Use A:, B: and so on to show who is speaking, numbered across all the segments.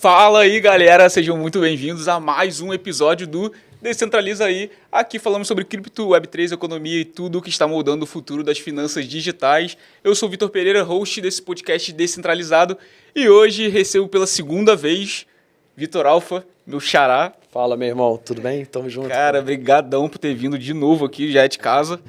A: Fala aí, galera, sejam muito bem-vindos a mais um episódio do Descentraliza aí. Aqui falamos sobre cripto, Web3, economia e tudo o que está moldando o futuro das finanças digitais. Eu sou o Vitor Pereira, host desse podcast descentralizado, e hoje recebo pela segunda vez Vitor Alfa, meu xará.
B: Fala, meu irmão, tudo bem? Tamo junto.
A: Cara, brigadão por ter vindo de novo aqui, já é de casa.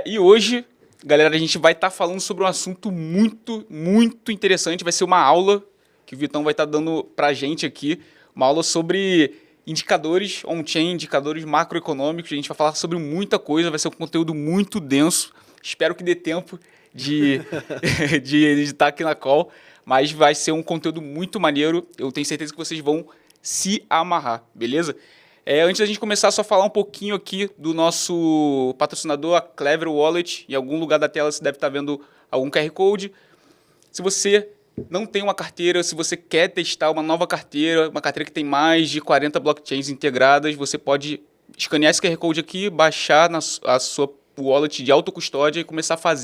A: E hoje, galera, a gente vai estar falando sobre um assunto muito interessante. Vai ser uma aula que o Vitão vai estar dando pra gente aqui, uma aula sobre indicadores on-chain, indicadores macroeconômicos. A gente vai falar sobre muita coisa, vai ser um conteúdo muito denso. Espero que dê tempo de estar aqui na call, mas vai ser um conteúdo muito maneiro. Eu tenho certeza que vocês vão se amarrar, beleza? Antes da gente começar, só falar um pouquinho aqui do nosso patrocinador, a Clever Wallet. Em algum lugar da tela você deve estar vendo algum QR Code. Se você não tem uma carteira, se você quer testar uma nova carteira, uma carteira que tem mais de 40 blockchains integradas, você pode escanear esse QR Code aqui, baixar a sua wallet de autocustódia e começar a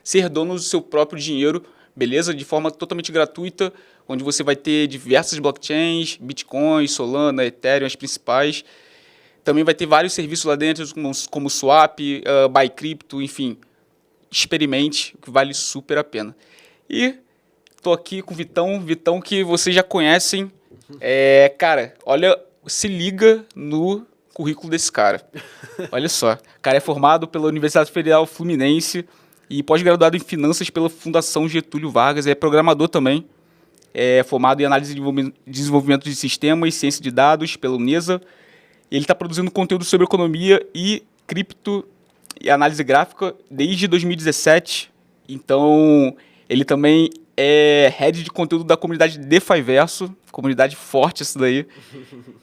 A: ser dono do seu próprio dinheiro, beleza? De forma totalmente gratuita, onde você vai ter diversas blockchains, Bitcoin, Solana, Ethereum, as principais. Também vai ter vários serviços lá dentro, como Swap, Buy Crypto, enfim. Experimente, que vale super a pena. E estou aqui com o Vitão que vocês já conhecem. Cara, olha, se liga no currículo desse cara. Olha só, o cara é formado pela Universidade Federal Fluminense e pós-graduado em Finanças pela Fundação Getúlio Vargas, é programador também, é formado em Análise e Desenvolvimento de Sistemas e Ciência de Dados pela Unesa. Ele está produzindo conteúdo sobre economia e cripto e análise gráfica desde 2017, então ele também é head de conteúdo da comunidade DeFiverso, comunidade forte essa daí.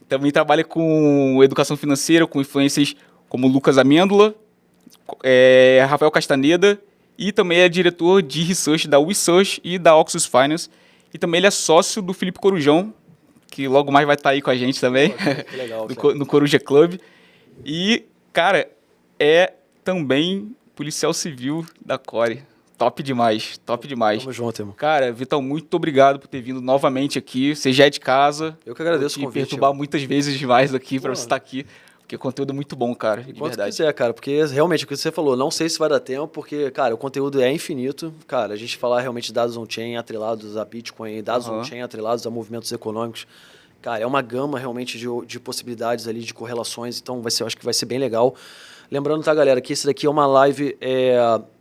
A: Também trabalha com educação financeira, com influências como Lucas Amêndola, Rafael Castaneda, e também é diretor de research da WeSearch e da Oxus Finance. E também ele é sócio do Felipe Corujão, que logo mais vai estar aí com a gente também,
B: que legal,
A: no Coruja Club. E, cara, é também policial civil da Core. Top demais, top demais.
B: Tamo junto, irmão.
A: Cara, Vitão, muito obrigado por ter vindo novamente aqui. Você já é de casa.
B: Eu que agradeço o
A: convite.
B: convite.
A: Perturbar muitas vezes demais aqui para você estar aqui, porque o conteúdo é muito bom, cara, de
B: Quanto
A: verdade.
B: quiser, cara, porque realmente o que você falou, não sei se vai dar tempo, porque, cara, o conteúdo é infinito. Cara, a gente falar realmente de dados on-chain atrelados a Bitcoin, dados on-chain atrelados a movimentos econômicos, cara, é uma gama realmente de possibilidades ali, de correlações, então eu acho que vai ser bem legal. Lembrando, tá, galera, que esse daqui é uma live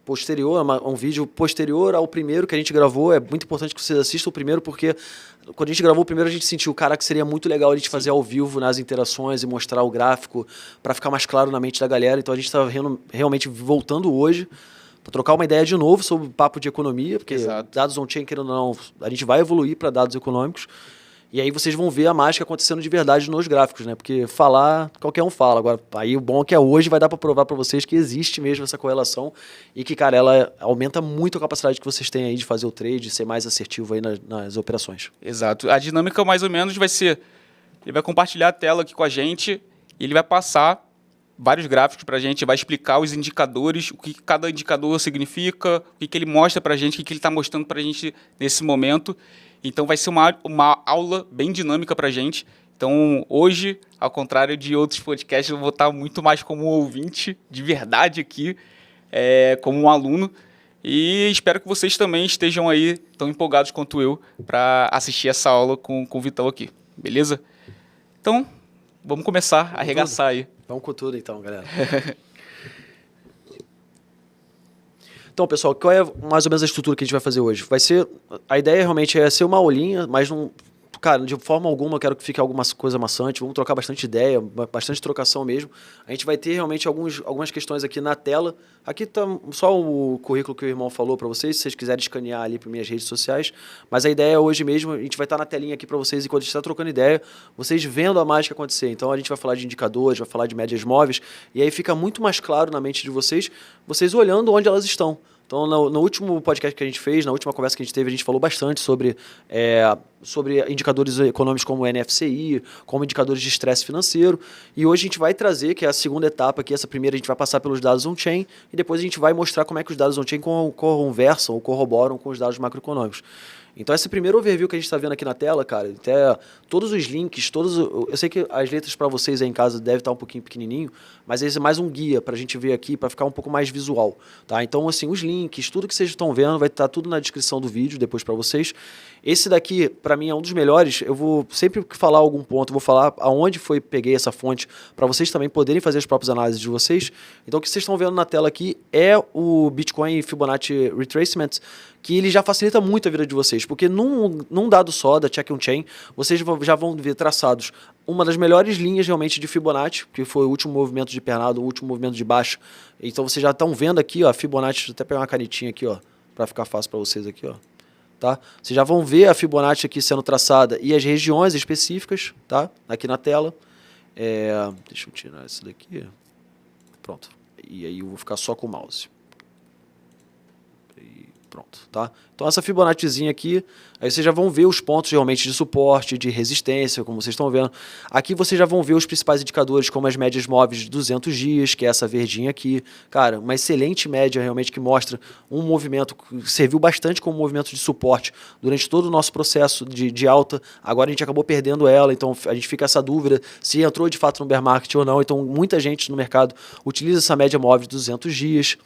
B: posterior, um vídeo posterior ao primeiro que a gente gravou. É muito importante que vocês assistam o primeiro, porque quando a gente gravou o primeiro, a gente sentiu, cara, que seria muito legal a gente fazer ao vivo nas interações e mostrar o gráfico para ficar mais claro na mente da galera. Então a gente está realmente voltando hoje para trocar uma ideia de novo sobre o papo de economia, porque dados on-chain, querendo ou não, a gente vai evoluir para dados econômicos. E aí vocês vão ver a mágica acontecendo de verdade nos gráficos, né? Porque falar, qualquer um fala. Agora, aí o bom é que hoje vai dar para provar para vocês que existe mesmo essa correlação e que, cara, ela aumenta muito a capacidade que vocês têm aí de fazer o trade, de ser mais assertivo aí nas operações.
A: Exato. A dinâmica mais ou menos vai ser, ele vai compartilhar a tela aqui com a gente e ele vai passar vários gráficos para a gente, vai explicar os indicadores, o que cada indicador significa, o que ele mostra para a gente, o que ele está mostrando para a gente nesse momento. Então vai ser uma aula bem dinâmica para a gente. Então hoje, ao contrário de outros podcasts, eu vou estar muito mais como ouvinte de verdade aqui, como um aluno. E espero que vocês também estejam aí tão empolgados quanto eu para assistir essa aula com o Vitão aqui, beleza? Então, vamos começar a arregaçar aí.
B: Vamos com tudo então, galera. Então, pessoal, qual é mais ou menos a estrutura que a gente vai fazer hoje? A ideia realmente é ser uma aulinha, mas não, cara, de forma alguma eu quero que fique alguma coisa maçante. Vamos trocar bastante ideia, bastante trocação mesmo. A gente vai ter realmente algumas questões aqui na tela. Aqui está só o currículo que o irmão falou para vocês, se vocês quiserem escanear ali para minhas redes sociais. Mas a ideia é hoje mesmo, a gente vai estar na telinha aqui para vocês, enquanto a gente está trocando ideia, vocês vendo a mágica acontecer. Então a gente vai falar de indicadores, vai falar de médias móveis, e aí fica muito mais claro na mente de vocês olhando onde elas estão. Então, no último podcast que a gente fez, na última conversa que a gente teve, a gente falou bastante sobre indicadores econômicos como o NFCI, como indicadores de estresse financeiro. E hoje a gente vai trazer, que é a segunda etapa aqui, essa primeira a gente vai passar pelos dados on-chain, e depois a gente vai mostrar como é que os dados on-chain conversam ou corroboram com os dados macroeconômicos. Então, esse primeiro overview que a gente está vendo aqui na tela, cara, até todos os links, eu sei que as letras para vocês aí em casa devem estar um pouquinho pequenininho, mas esse é mais um guia para a gente ver aqui, para ficar um pouco mais visual, tá? Então, assim, os links, tudo que vocês estão vendo vai estar tudo na descrição do vídeo depois para vocês. Esse daqui, para mim, é um dos melhores. Eu vou, sempre que falar algum ponto, eu vou falar aonde peguei essa fonte, para vocês também poderem fazer as próprias análises de vocês. Então, o que vocês estão vendo na tela aqui é o Bitcoin Fibonacci Retracement, que ele já facilita muito a vida de vocês, porque num dado só da Check on Chain, vocês já vão ver traçados uma das melhores linhas realmente de Fibonacci, que foi o último movimento de pernada, o último movimento de baixo. Então vocês já estão vendo aqui, ó, a Fibonacci, deixa eu até pegar uma canetinha aqui, ó, para ficar fácil para vocês aqui, ó. Tá? Vocês já vão ver a Fibonacci aqui sendo traçada e as regiões específicas, tá? Aqui na tela. Deixa eu tirar esse daqui. Pronto. E aí eu vou ficar só com o mouse. Pronto, tá? Então essa Fibonaccizinha aqui, aí vocês já vão ver os pontos realmente de suporte, de resistência, como vocês estão vendo. Aqui vocês já vão ver os principais indicadores, como as médias móveis de 200 dias, que é essa verdinha aqui. Cara, uma excelente média realmente que mostra um movimento que serviu bastante como movimento de suporte durante todo o nosso processo de alta. Agora a gente acabou perdendo ela, então a gente fica essa dúvida se entrou de fato no bear market ou não. Então muita gente no mercado utiliza essa média móvel de 200 dias.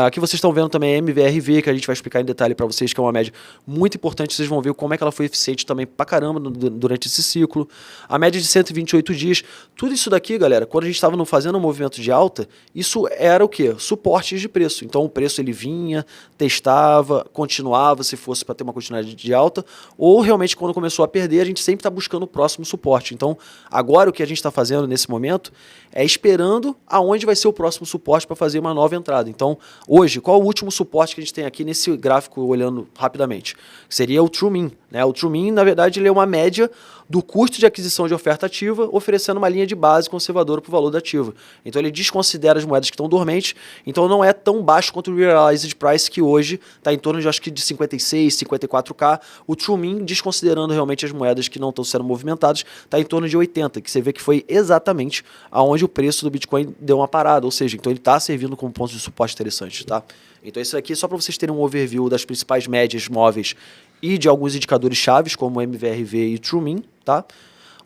B: Aqui vocês estão vendo também a MVRV, que a gente vai explicar em detalhe para vocês, que é uma média muito importante. Vocês vão ver como é que ela foi eficiente também pra caramba durante esse ciclo. A média de 128 dias. Tudo isso daqui, galera, quando a gente estava fazendo um movimento de alta, isso era o quê? Suportes de preço. Então o preço ele vinha, testava, continuava se fosse para ter uma continuidade de alta, ou realmente quando começou a perder, a gente sempre está buscando o próximo suporte. Então agora o que a gente está fazendo nesse momento é esperando aonde vai ser o próximo suporte para fazer uma nova entrada. Então hoje, qual o último suporte que a gente tem aqui nesse gráfico olhando rapidamente? Seria o True Min, né? O True Min, na verdade, ele é uma média do custo de aquisição de oferta ativa, oferecendo uma linha de base conservadora para o valor da ativa. Então ele desconsidera as moedas que estão dormentes, então não é tão baixo quanto o Realized Price, que hoje está em torno de, acho que, de 56, 54k. O True Min, desconsiderando realmente as moedas que não estão sendo movimentadas, está em torno de 80, que você vê que foi exatamente aonde o preço do Bitcoin deu uma parada, ou seja, então ele está servindo como ponto de suporte interessante, tá? Então isso aqui é só para vocês terem um overview das principais médias móveis e de alguns indicadores chaves, como o MVRV e o True Min, tá?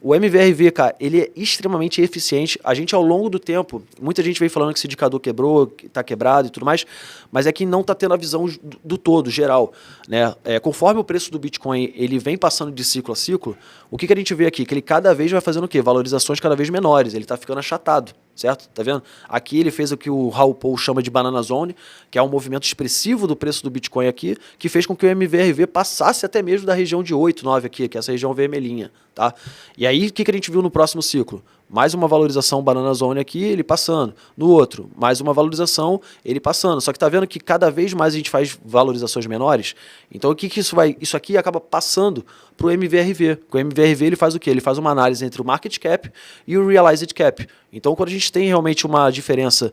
B: O MVRV, cara, ele é extremamente eficiente. A gente, ao longo do tempo, muita gente vem falando que esse indicador quebrou, que está quebrado e tudo mais, mas é que não está tendo a visão do todo, geral, né? Conforme o preço do Bitcoin ele vem passando de ciclo a ciclo, o que a gente vê aqui? Que ele cada vez vai fazendo o quê? Valorizações cada vez menores, ele está ficando achatado, certo? Tá vendo? Aqui ele fez o que o Raul Paul chama de banana zone, que é um movimento expressivo do preço do Bitcoin aqui, que fez com que o MVRV passasse até mesmo da região de 8, 9 aqui, que é essa região vermelhinha, tá? E aí, o que a gente viu no próximo ciclo? Mais uma valorização banana zone aqui, ele passando. No outro, mais uma valorização, ele passando. Só que tá vendo que cada vez mais a gente faz valorizações menores. Então o que isso aqui acaba passando para o MVRV. O MVRV ele faz o quê? Ele faz uma análise entre o market cap e o realized cap. Então quando a gente tem realmente uma diferença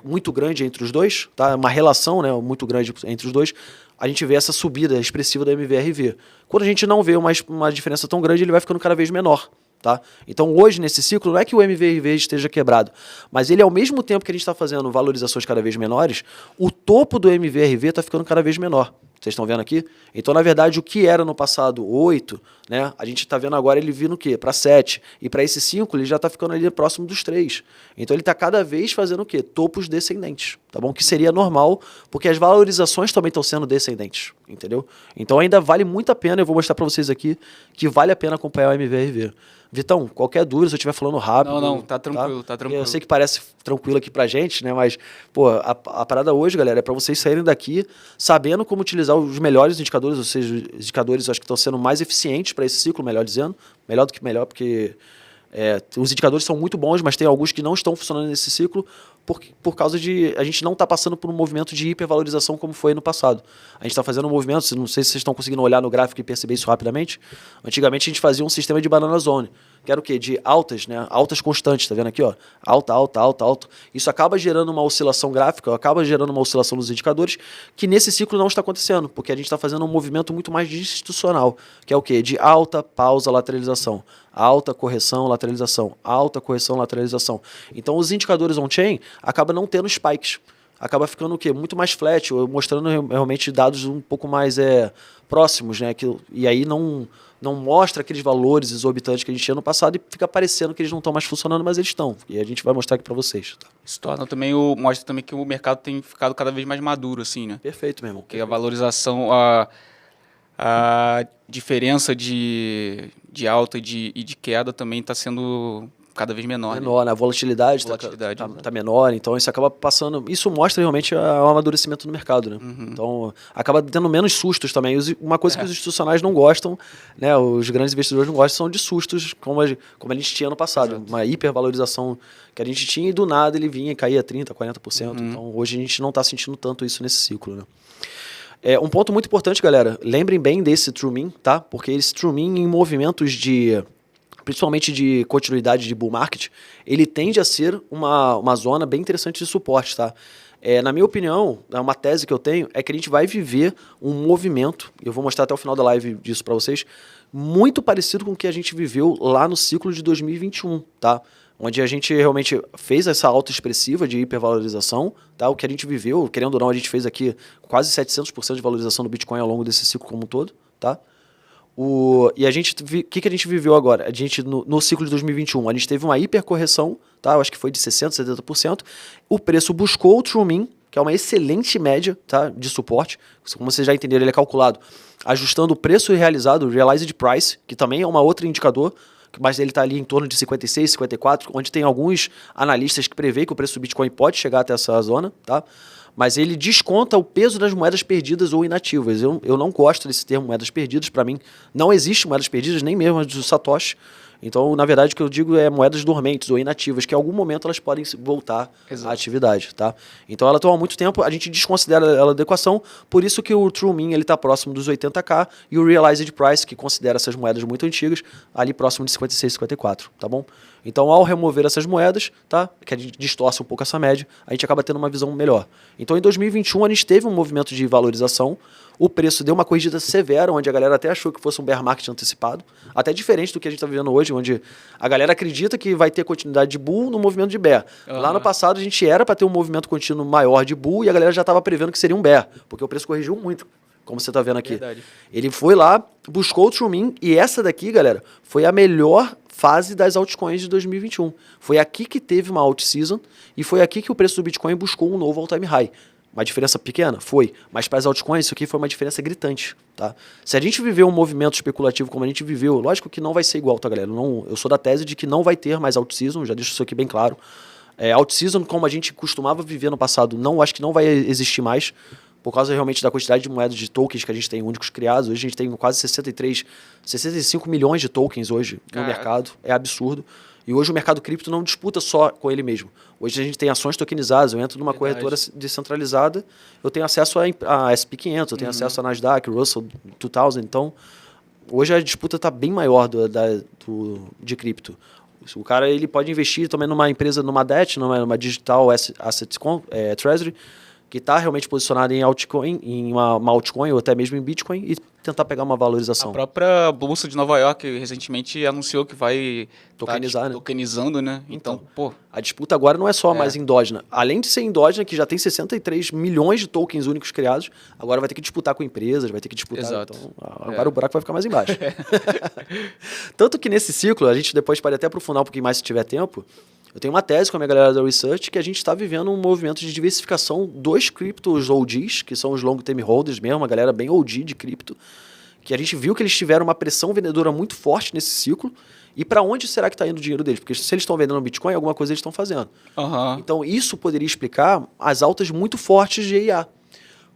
B: muito grande entre os dois, tá? Uma relação, né, muito grande entre os dois, a gente vê essa subida expressiva do MVRV. Quando a gente não vê uma diferença tão grande, ele vai ficando cada vez menor. Tá? Então hoje nesse ciclo não é que o MVRV esteja quebrado, mas ele ao mesmo tempo que a gente está fazendo valorizações cada vez menores, o topo do MVRV está ficando cada vez menor. Vocês estão vendo aqui? Então na verdade o que era no passado 8, né, a gente está vendo agora ele vindo o quê? Para 7, e para esse 5 ele já está ficando ali próximo dos 3. Então ele está cada vez fazendo o quê? Topos descendentes, tá bom? Que seria normal, porque as valorizações também estão sendo descendentes, entendeu? Então ainda vale muito a pena, eu vou mostrar para vocês aqui, que vale a pena acompanhar o MVRV. Vitão, qualquer dúvida, se eu estiver falando rápido...
A: Não, tá tranquilo, tá tranquilo.
B: Eu sei que parece tranquilo aqui pra gente, né? Mas, pô, a parada hoje, galera, é pra vocês saírem daqui sabendo como utilizar os melhores indicadores, ou seja, os indicadores acho que estão sendo mais eficientes para esse ciclo, melhor dizendo. Melhor do que melhor, porque os indicadores são muito bons, mas tem alguns que não estão funcionando nesse ciclo por causa de a gente não está passando por um movimento de hipervalorização como foi no passado. A gente está fazendo um movimento, não sei se vocês estão conseguindo olhar no gráfico e perceber isso rapidamente. Antigamente a gente fazia um sistema de banana zone, que era o quê? De altas, né? Altas constantes, tá vendo aqui, ó? Alta, alta, alta, alta. Isso acaba gerando uma oscilação gráfica, acaba gerando uma oscilação nos indicadores, que nesse ciclo não está acontecendo, porque a gente está fazendo um movimento muito mais institucional, que é o quê? De alta, pausa, lateralização. Alta, correção, lateralização. Alta, correção, lateralização. Então os indicadores on-chain acabam não tendo spikes. acaba ficando o quê? Muito mais flat, ou mostrando realmente dados um pouco mais próximos, né? E aí não mostra aqueles valores exorbitantes que a gente tinha no passado e fica parecendo que eles não estão mais funcionando, mas eles estão. E a gente vai mostrar aqui para vocês. Tá?
A: Isso mostra também que o mercado tem ficado cada vez mais maduro, assim, né?
B: Perfeito, meu irmão.
A: Porque a valorização, a diferença de alta e de queda também está sendo cada vez menor.
B: Menor, né? A volatilidade tá menor, então isso acaba passando... Isso mostra realmente o amadurecimento do mercado, né? Então, acaba tendo menos sustos também. Uma coisa que os institucionais não gostam, né? Os grandes investidores não gostam, são de sustos, como a gente tinha no passado. Exato. Uma hipervalorização que a gente tinha e do nada ele vinha e caía 30%, 40%. Então, hoje a gente não está sentindo tanto isso nesse ciclo, né? Um ponto muito importante, galera, lembrem bem desse True Mean, tá? Porque esse True Mean em movimentos principalmente de continuidade de bull market, ele tende a ser uma zona bem interessante de suporte, tá? Na minha opinião, uma tese que eu tenho é que a gente vai viver um movimento, e eu vou mostrar até o final da live disso para vocês, muito parecido com o que a gente viveu lá no ciclo de 2021, tá? Onde a gente realmente fez essa alta expressiva de hipervalorização, tá? O que a gente viveu, querendo ou não, a gente fez aqui quase 700% de valorização do Bitcoin ao longo desse ciclo como um todo, tá? E a gente, o que a gente viveu agora? A gente, no ciclo de 2021, a gente teve uma hipercorreção, tá? Eu acho que foi de 60%, 70%. O preço buscou o True Mean, que é uma excelente média, tá? De suporte. Como vocês já entenderam, ele é calculado ajustando o preço realizado, o Realized Price, que também é uma outra indicador, mas ele está ali em torno de 56, 54, onde tem alguns analistas que prevêem que o preço do Bitcoin pode chegar até essa zona, tá? Mas ele desconta o peso das moedas perdidas ou inativas. Eu não gosto desse termo moedas perdidas. Para mim, não existe moedas perdidas, nem mesmo as do Satoshi. Então, na verdade, o que eu digo é moedas dormentes ou inativas, que em algum momento elas podem voltar à atividade, tá? Então, ela toma muito tempo, a gente desconsidera ela da equação, por isso que o True Mean está próximo dos 80k e o Realized Price, que considera essas moedas muito antigas, ali próximo de 56, 54, tá bom? Então, ao remover essas moedas, tá? Que a gente distorce um pouco essa média, a gente acaba tendo uma visão melhor. Então, em 2021, a gente teve um movimento de valorização, o preço deu uma corrigida severa, onde a galera até achou que fosse um bear market antecipado, até diferente do que a gente está vivendo hoje, onde a galera acredita que vai ter continuidade de bull no movimento de bear. Lá no passado, a gente era para ter um movimento contínuo maior de bull e a galera já estava prevendo que seria um bear, porque o preço corrigiu muito, como você está vendo aqui. Verdade. Ele foi lá, buscou o True Mean, e essa daqui, galera, foi a melhor fase das altcoins de 2021. Foi aqui que teve uma alt season e foi aqui que o preço do Bitcoin buscou um novo all-time high. Uma diferença pequena? Foi. Mas para as altcoins, isso aqui foi uma diferença gritante, tá? Se a gente viver um movimento especulativo como a gente viveu, lógico que não vai ser igual, tá, galera? Eu sou da tese de que não vai ter mais alt-season, já deixo isso aqui bem claro. Alt-season, como a gente costumava viver no passado, acho que não vai existir mais, por causa realmente da quantidade de moedas de tokens que a gente tem únicos criados. Hoje a gente tem quase 65 milhões de tokens hoje no mercado. É absurdo. E hoje o mercado cripto não disputa só com ele mesmo. Hoje a gente tem ações tokenizadas, eu entro numa corretora descentralizada, eu tenho acesso a SP500, eu tenho acesso a Nasdaq, Russell 2000, então hoje a disputa está bem maior de cripto. O cara ele pode investir também numa empresa, numa DET, numa Digital Asset Treasury, que está realmente posicionada em altcoin, em uma altcoin ou até mesmo em Bitcoin e tentar pegar uma valorização.
A: A própria Bolsa de Nova York recentemente anunciou que vai
B: tokenizar,
A: tokenizando, né? Então, pô...
B: A disputa agora não é só mais endógena. Além de ser endógena, que já tem 63 milhões de tokens únicos criados, agora vai ter que disputar com empresas, vai ter que disputar...
A: Exato.
B: Então, agora o buraco vai ficar mais embaixo. Tanto que nesse ciclo, a gente depois pode até aprofundar um pouquinho mais se tiver tempo, eu tenho uma tese com a minha galera da Research que a gente está vivendo um movimento de diversificação dos criptos OGs, que são os long term holders mesmo, uma galera bem OG de cripto, que a gente viu que eles tiveram uma pressão vendedora muito forte nesse ciclo. E para onde será que está indo o dinheiro deles? Porque se eles estão vendendo Bitcoin, alguma coisa eles estão fazendo. Então isso poderia explicar as altas muito fortes de EIA.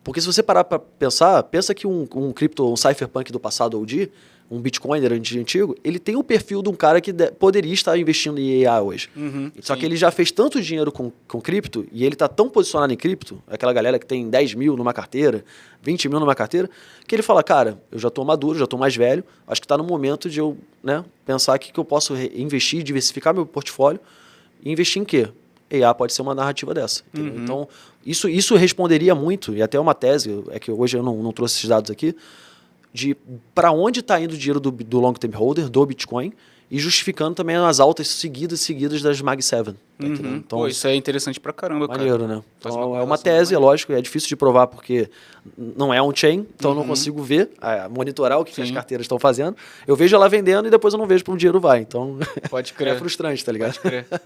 B: Porque se você parar para pensar, pensa que um cripto, um cypherpunk do passado OG, um Bitcoiner antigo, ele tem o perfil de um cara que poderia estar investindo em EIA hoje. Só que ele já fez tanto dinheiro com cripto, e ele está tão posicionado em cripto, aquela galera que tem 10 mil numa carteira, 20 mil numa carteira, que ele fala, cara, eu já estou maduro, já estou mais velho, acho que está no momento de eu pensar aqui que eu posso investir, diversificar meu portfólio, e investir em quê? EIA pode ser uma narrativa dessa. Então, isso responderia muito, e até uma tese, é que hoje eu não trouxe esses dados aqui, de para onde está indo o dinheiro do long term holder, do Bitcoin, e justificando também as altas seguidas das Mag 7.
A: Então, pô, isso é interessante pra caramba,
B: maneiro,
A: cara.
B: né? Então, é uma tese, é lógico, é difícil de provar porque não é um chain, então eu não consigo ver, monitorar o que as carteiras estão fazendo. Eu vejo ela vendendo e depois eu não vejo para onde o dinheiro vai. Então,
A: pode crer.
B: É frustrante, tá ligado?
A: Pode crer.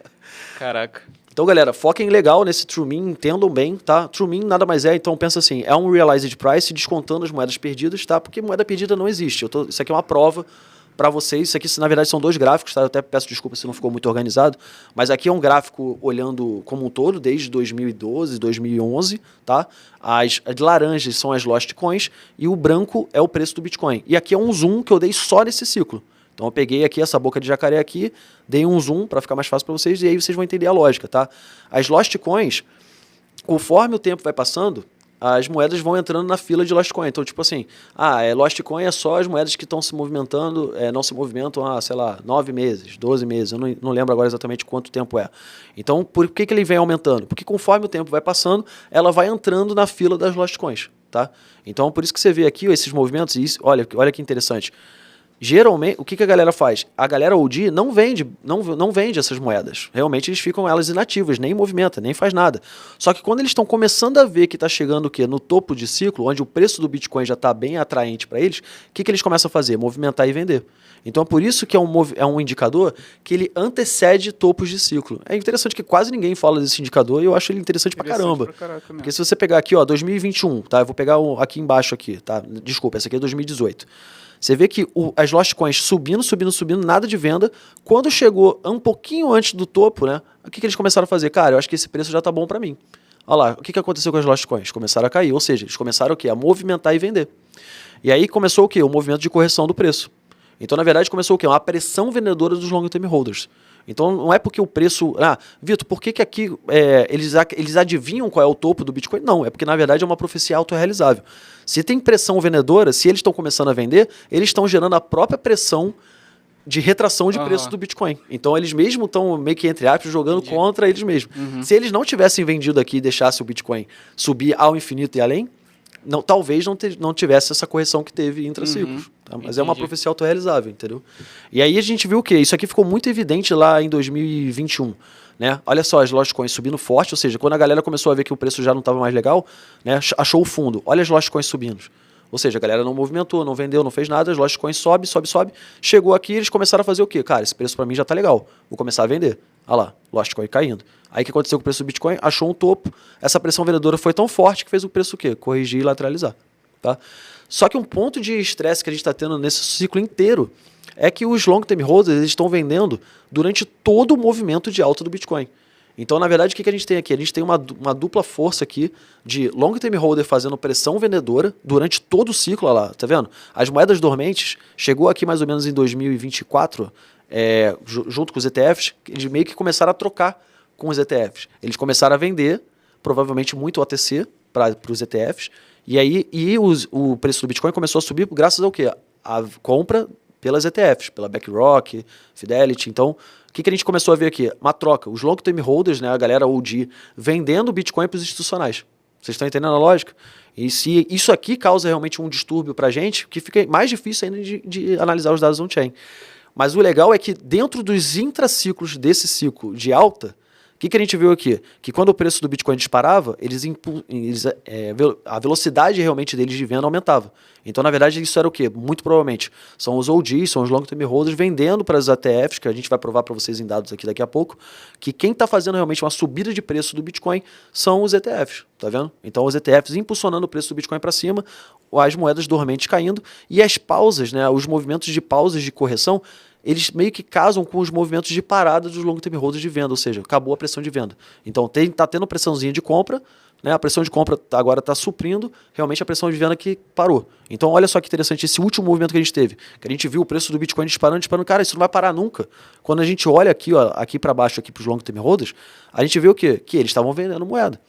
A: Caraca.
B: Então, galera, foquem legal nesse True Min, entendam bem, tá? True Min nada mais é, então pensa assim, é um Realized Price descontando as moedas perdidas, tá? Porque moeda perdida não existe. Isso aqui é uma prova para vocês. Isso aqui, na verdade, são 2 gráficos, tá? Eu até peço desculpa se não ficou muito organizado, mas aqui é um gráfico olhando como um todo, desde 2012, 2011, tá? As laranjas são as Lost Coins e o branco é o preço do Bitcoin. E aqui é um zoom que eu dei só nesse ciclo. Então eu peguei aqui essa boca de jacaré aqui, dei um zoom para ficar mais fácil para vocês e aí vocês vão entender a lógica, tá? As Lost Coins, conforme o tempo vai passando, as moedas vão entrando na fila de Lost Coin. Então, tipo assim, Lost Coin é só as moedas que estão se movimentando, não se movimentam há, sei lá, 9 meses, 12 meses, eu não lembro agora exatamente quanto tempo é. Então, por que ele vem aumentando? Porque conforme o tempo vai passando, ela vai entrando na fila das Lost Coins, tá? Então, por isso que você vê aqui esses movimentos, e isso, olha que interessante. Geralmente, o que a galera faz? A galera OG não vende essas moedas. Realmente eles ficam elas inativas, nem movimenta, nem faz nada. Só que quando eles estão começando a ver que está chegando o quê? No topo de ciclo, onde o preço do Bitcoin já está bem atraente para eles, o que eles começam a fazer? Movimentar e vender. Então é por isso que é um indicador que ele antecede topos de ciclo. É interessante que quase ninguém fala desse indicador e eu acho ele interessante pra caramba. Porque se você pegar aqui, ó, 2021, tá? Eu vou pegar aqui embaixo aqui, tá? Desculpa, essa aqui é 2018. Você vê que as Lost Coins subindo, nada de venda. Quando chegou um pouquinho antes do topo, né? O que eles começaram a fazer? Cara, eu acho que esse preço já tá bom para mim. Olha lá, o que aconteceu com as Lost Coins? Começaram a cair, ou seja, eles começaram o quê? A movimentar e vender. E aí começou o quê? O movimento de correção do preço. Então, na verdade, começou o quê? Uma pressão vendedora dos long term holders. Então, não é porque o preço... Vitor, por que aqui eles adivinham qual é o topo do Bitcoin? Não, é porque, na verdade, é uma profecia autorrealizável. Se tem pressão vendedora, se eles estão começando a vender, eles estão gerando a própria pressão de retração de preço do Bitcoin. Então, eles mesmos estão, meio que, entre aspas, jogando contra eles mesmos. Se eles não tivessem vendido aqui e deixassem o Bitcoin subir ao infinito e além, talvez não tivesse essa correção que teve intraciclos. Tá? Mas é uma profecia autorrealizável, entendeu? E aí a gente viu o quê? Isso aqui ficou muito evidente lá em 2021. Né? Olha só, as Lost Coins subindo forte, ou seja, quando a galera começou a ver que o preço já não estava mais legal, né, achou o fundo. Olha as Lost Coins subindo. Ou seja, a galera não movimentou, não vendeu, não fez nada, as Lost Coins sobe. Chegou aqui, eles começaram a fazer o quê? Cara, esse preço para mim já tá legal, vou começar a vender. Olha lá, Lost Coin caindo. Aí o que aconteceu com o preço do Bitcoin? Achou um topo, essa pressão vendedora foi tão forte que fez o preço o quê? Corrigir e lateralizar. Tá? Só que um ponto de estresse que a gente está tendo nesse ciclo inteiro é que os long term holders eles estão vendendo durante todo o movimento de alta do Bitcoin. Então, na verdade, o que a gente tem aqui? A gente tem uma dupla força aqui de long term holder fazendo pressão vendedora durante todo o ciclo, olha lá, tá vendo? As moedas dormentes, chegou aqui mais ou menos em 2024, junto com os ETFs, eles meio que começaram a trocar com os ETFs. Eles começaram a vender, provavelmente muito OTC para os ETFs, e aí o preço do Bitcoin começou a subir graças ao quê? A compra pelas ETFs, pela BlackRock, Fidelity. Então, o que a gente começou a ver aqui? Uma troca. Os long term holders, né, a galera OG, vendendo Bitcoin para os institucionais. Vocês estão entendendo a lógica? E se isso aqui causa realmente um distúrbio para a gente, que fica mais difícil ainda de analisar os dados on-chain. Mas o legal é que dentro dos intraciclos desse ciclo de alta, o que a gente viu aqui? Que quando o preço do Bitcoin disparava, a velocidade realmente deles de venda aumentava. Então, na verdade, isso era o quê? Muito provavelmente são os OGs, são os long term holders vendendo para as ETFs, que a gente vai provar para vocês em dados aqui daqui a pouco, que quem está fazendo realmente uma subida de preço do Bitcoin são os ETFs, tá vendo? Então, os ETFs impulsionando o preço do Bitcoin para cima, as moedas dormentes caindo e as pausas, né, os movimentos de pausas de correção, eles meio que casam com os movimentos de parada dos long term holders de venda, ou seja, acabou a pressão de venda. Então, está tendo pressãozinha de compra, né? A pressão de compra agora está suprindo realmente a pressão de venda que parou. Então, olha só que interessante esse último movimento que a gente teve, que a gente viu o preço do Bitcoin disparando, cara, isso não vai parar nunca. Quando a gente olha aqui, ó, aqui para baixo, aqui para os long term holders, a gente vê o quê? Que eles estavam vendendo moeda.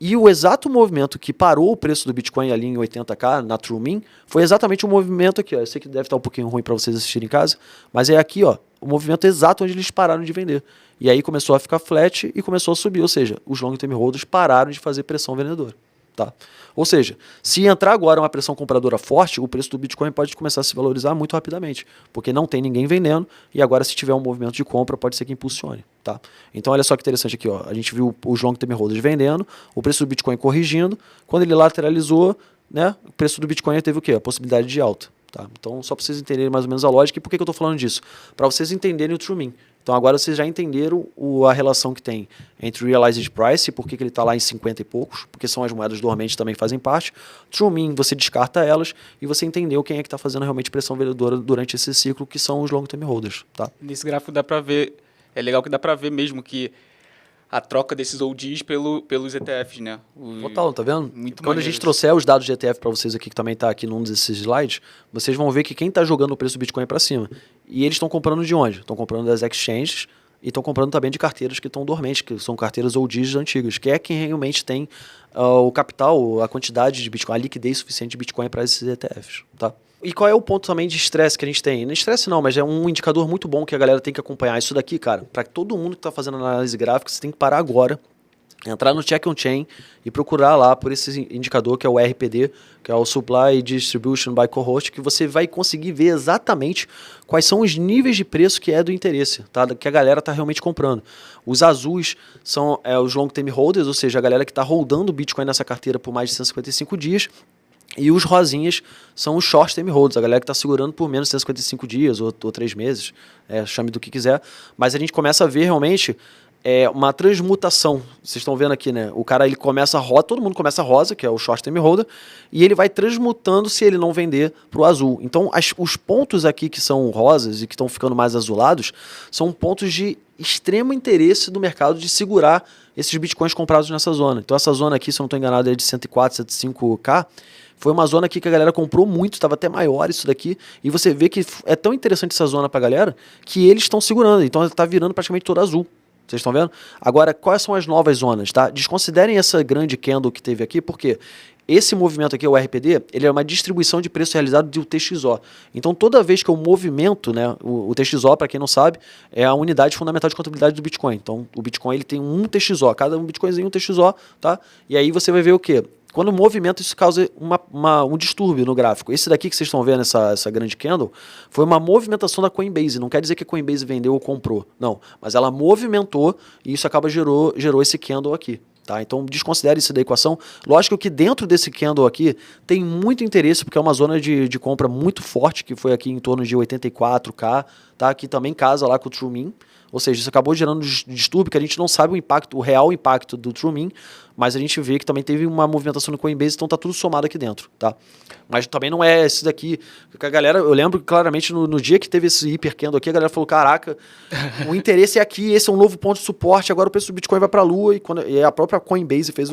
B: E o exato movimento que parou o preço do Bitcoin ali em 80k, na True Min, foi exatamente o movimento aqui, ó. Eu sei que deve estar um pouquinho ruim para vocês assistirem em casa, mas é aqui, ó, o movimento exato onde eles pararam de vender. E aí começou a ficar flat e começou a subir, ou seja, os long term holders pararam de fazer pressão vendedora. tá? Ou seja, se entrar agora uma pressão compradora forte, o preço do Bitcoin pode começar a se valorizar muito rapidamente, porque não tem ninguém vendendo e agora se tiver um movimento de compra pode ser que impulsione, tá? Então olha só que interessante aqui, ó, a gente viu os long term holders vendendo, o preço do Bitcoin corrigindo, quando ele lateralizou, né, o preço do Bitcoin teve o quê? A possibilidade de alta. Tá? Então, só para vocês entenderem mais ou menos a lógica. E por que eu estou falando disso? Para vocês entenderem o True Mean. Então, agora vocês já entenderam a relação que tem entre o Realized Price, por que ele está lá em 50 e poucos, porque são as moedas dormentes também que fazem parte. True Mean, você descarta elas e você entendeu quem é que está fazendo realmente pressão vendedora durante esse ciclo, que são os Long Term Holders. Tá?
A: Nesse gráfico dá para ver, é legal que dá para ver mesmo que a troca desses OGs pelos ETFs, né?
B: Total, tá vendo?
A: Muito
B: Quando a gente trouxer os dados de ETF para vocês aqui, que também está aqui num desses slides, vocês vão ver que quem está jogando o preço do Bitcoin para cima. E eles estão comprando de onde? Estão comprando das exchanges e estão comprando também de carteiras que estão dormentes, que são carteiras OGs antigas, que é quem realmente tem o capital, a quantidade de Bitcoin, a liquidez suficiente de Bitcoin para esses ETFs, tá? E qual é o ponto também de estresse que a gente tem? Não é estresse não, mas é um indicador muito bom que a galera tem que acompanhar. Isso daqui, cara, para todo mundo que está fazendo análise gráfica, você tem que parar agora, entrar no Check on Chain e procurar lá por esse indicador que é o RPD, que é o Supply Distribution by Cohort, que você vai conseguir ver exatamente quais são os níveis de preço que é do interesse, tá? Que a galera está realmente comprando. Os azuis são os Long Term Holders, ou seja, a galera que está holdando o Bitcoin nessa carteira por mais de 155 dias. E os rosinhas são os short term holders, a galera que está segurando por menos de 155 dias ou 3 meses, chame do que quiser. Mas a gente começa a ver realmente uma transmutação. Vocês estão vendo aqui, né? O cara ele começa rosa, todo mundo começa rosa, que é o short term holder, e ele vai transmutando se ele não vender para o azul. Então os pontos aqui que são rosas e que estão ficando mais azulados são pontos de extremo interesse do mercado de segurar esses bitcoins comprados nessa zona. Então essa zona aqui, se eu não estou enganado, é de 104, 105k. Foi uma zona aqui que a galera comprou muito, estava até maior isso daqui, e você vê que é tão interessante essa zona para a galera que eles estão segurando, então ela está virando praticamente toda azul. Vocês estão vendo? Agora, quais são as novas zonas, tá? Desconsiderem essa grande candle que teve aqui, porque esse movimento aqui, o RPD, ele é uma distribuição de preço realizado do TXO. Então, toda vez que eu movimento, né, o TXO, para quem não sabe, é a unidade fundamental de contabilidade do Bitcoin. Então, o Bitcoin ele tem um TXO, cada um Bitcoinzinho um TXO, tá? E aí você vai ver o quê? Quando movimenta, isso causa um distúrbio no gráfico. Esse daqui que vocês estão vendo, essa grande candle, foi uma movimentação da Coinbase. Não quer dizer que a Coinbase vendeu ou comprou. Não, mas ela movimentou e isso gerou esse candle aqui. Tá? Então desconsidere isso da equação. Lógico que dentro desse candle aqui tem muito interesse, porque é uma zona de compra muito forte, que foi aqui em torno de 84k, tá? Que também casa lá com o True Mean. Ou seja, isso acabou gerando distúrbio, que a gente não sabe o impacto, o real impacto do True Mean, mas a gente vê que também teve uma movimentação no Coinbase, então tá tudo somado aqui dentro, tá? Mas também não é esse daqui, que a galera, eu lembro claramente no dia que teve esse hiper candle aqui, a galera falou, caraca, o interesse é aqui, esse é um novo ponto de suporte, agora o preço do Bitcoin vai pra lua, e a própria Coinbase fez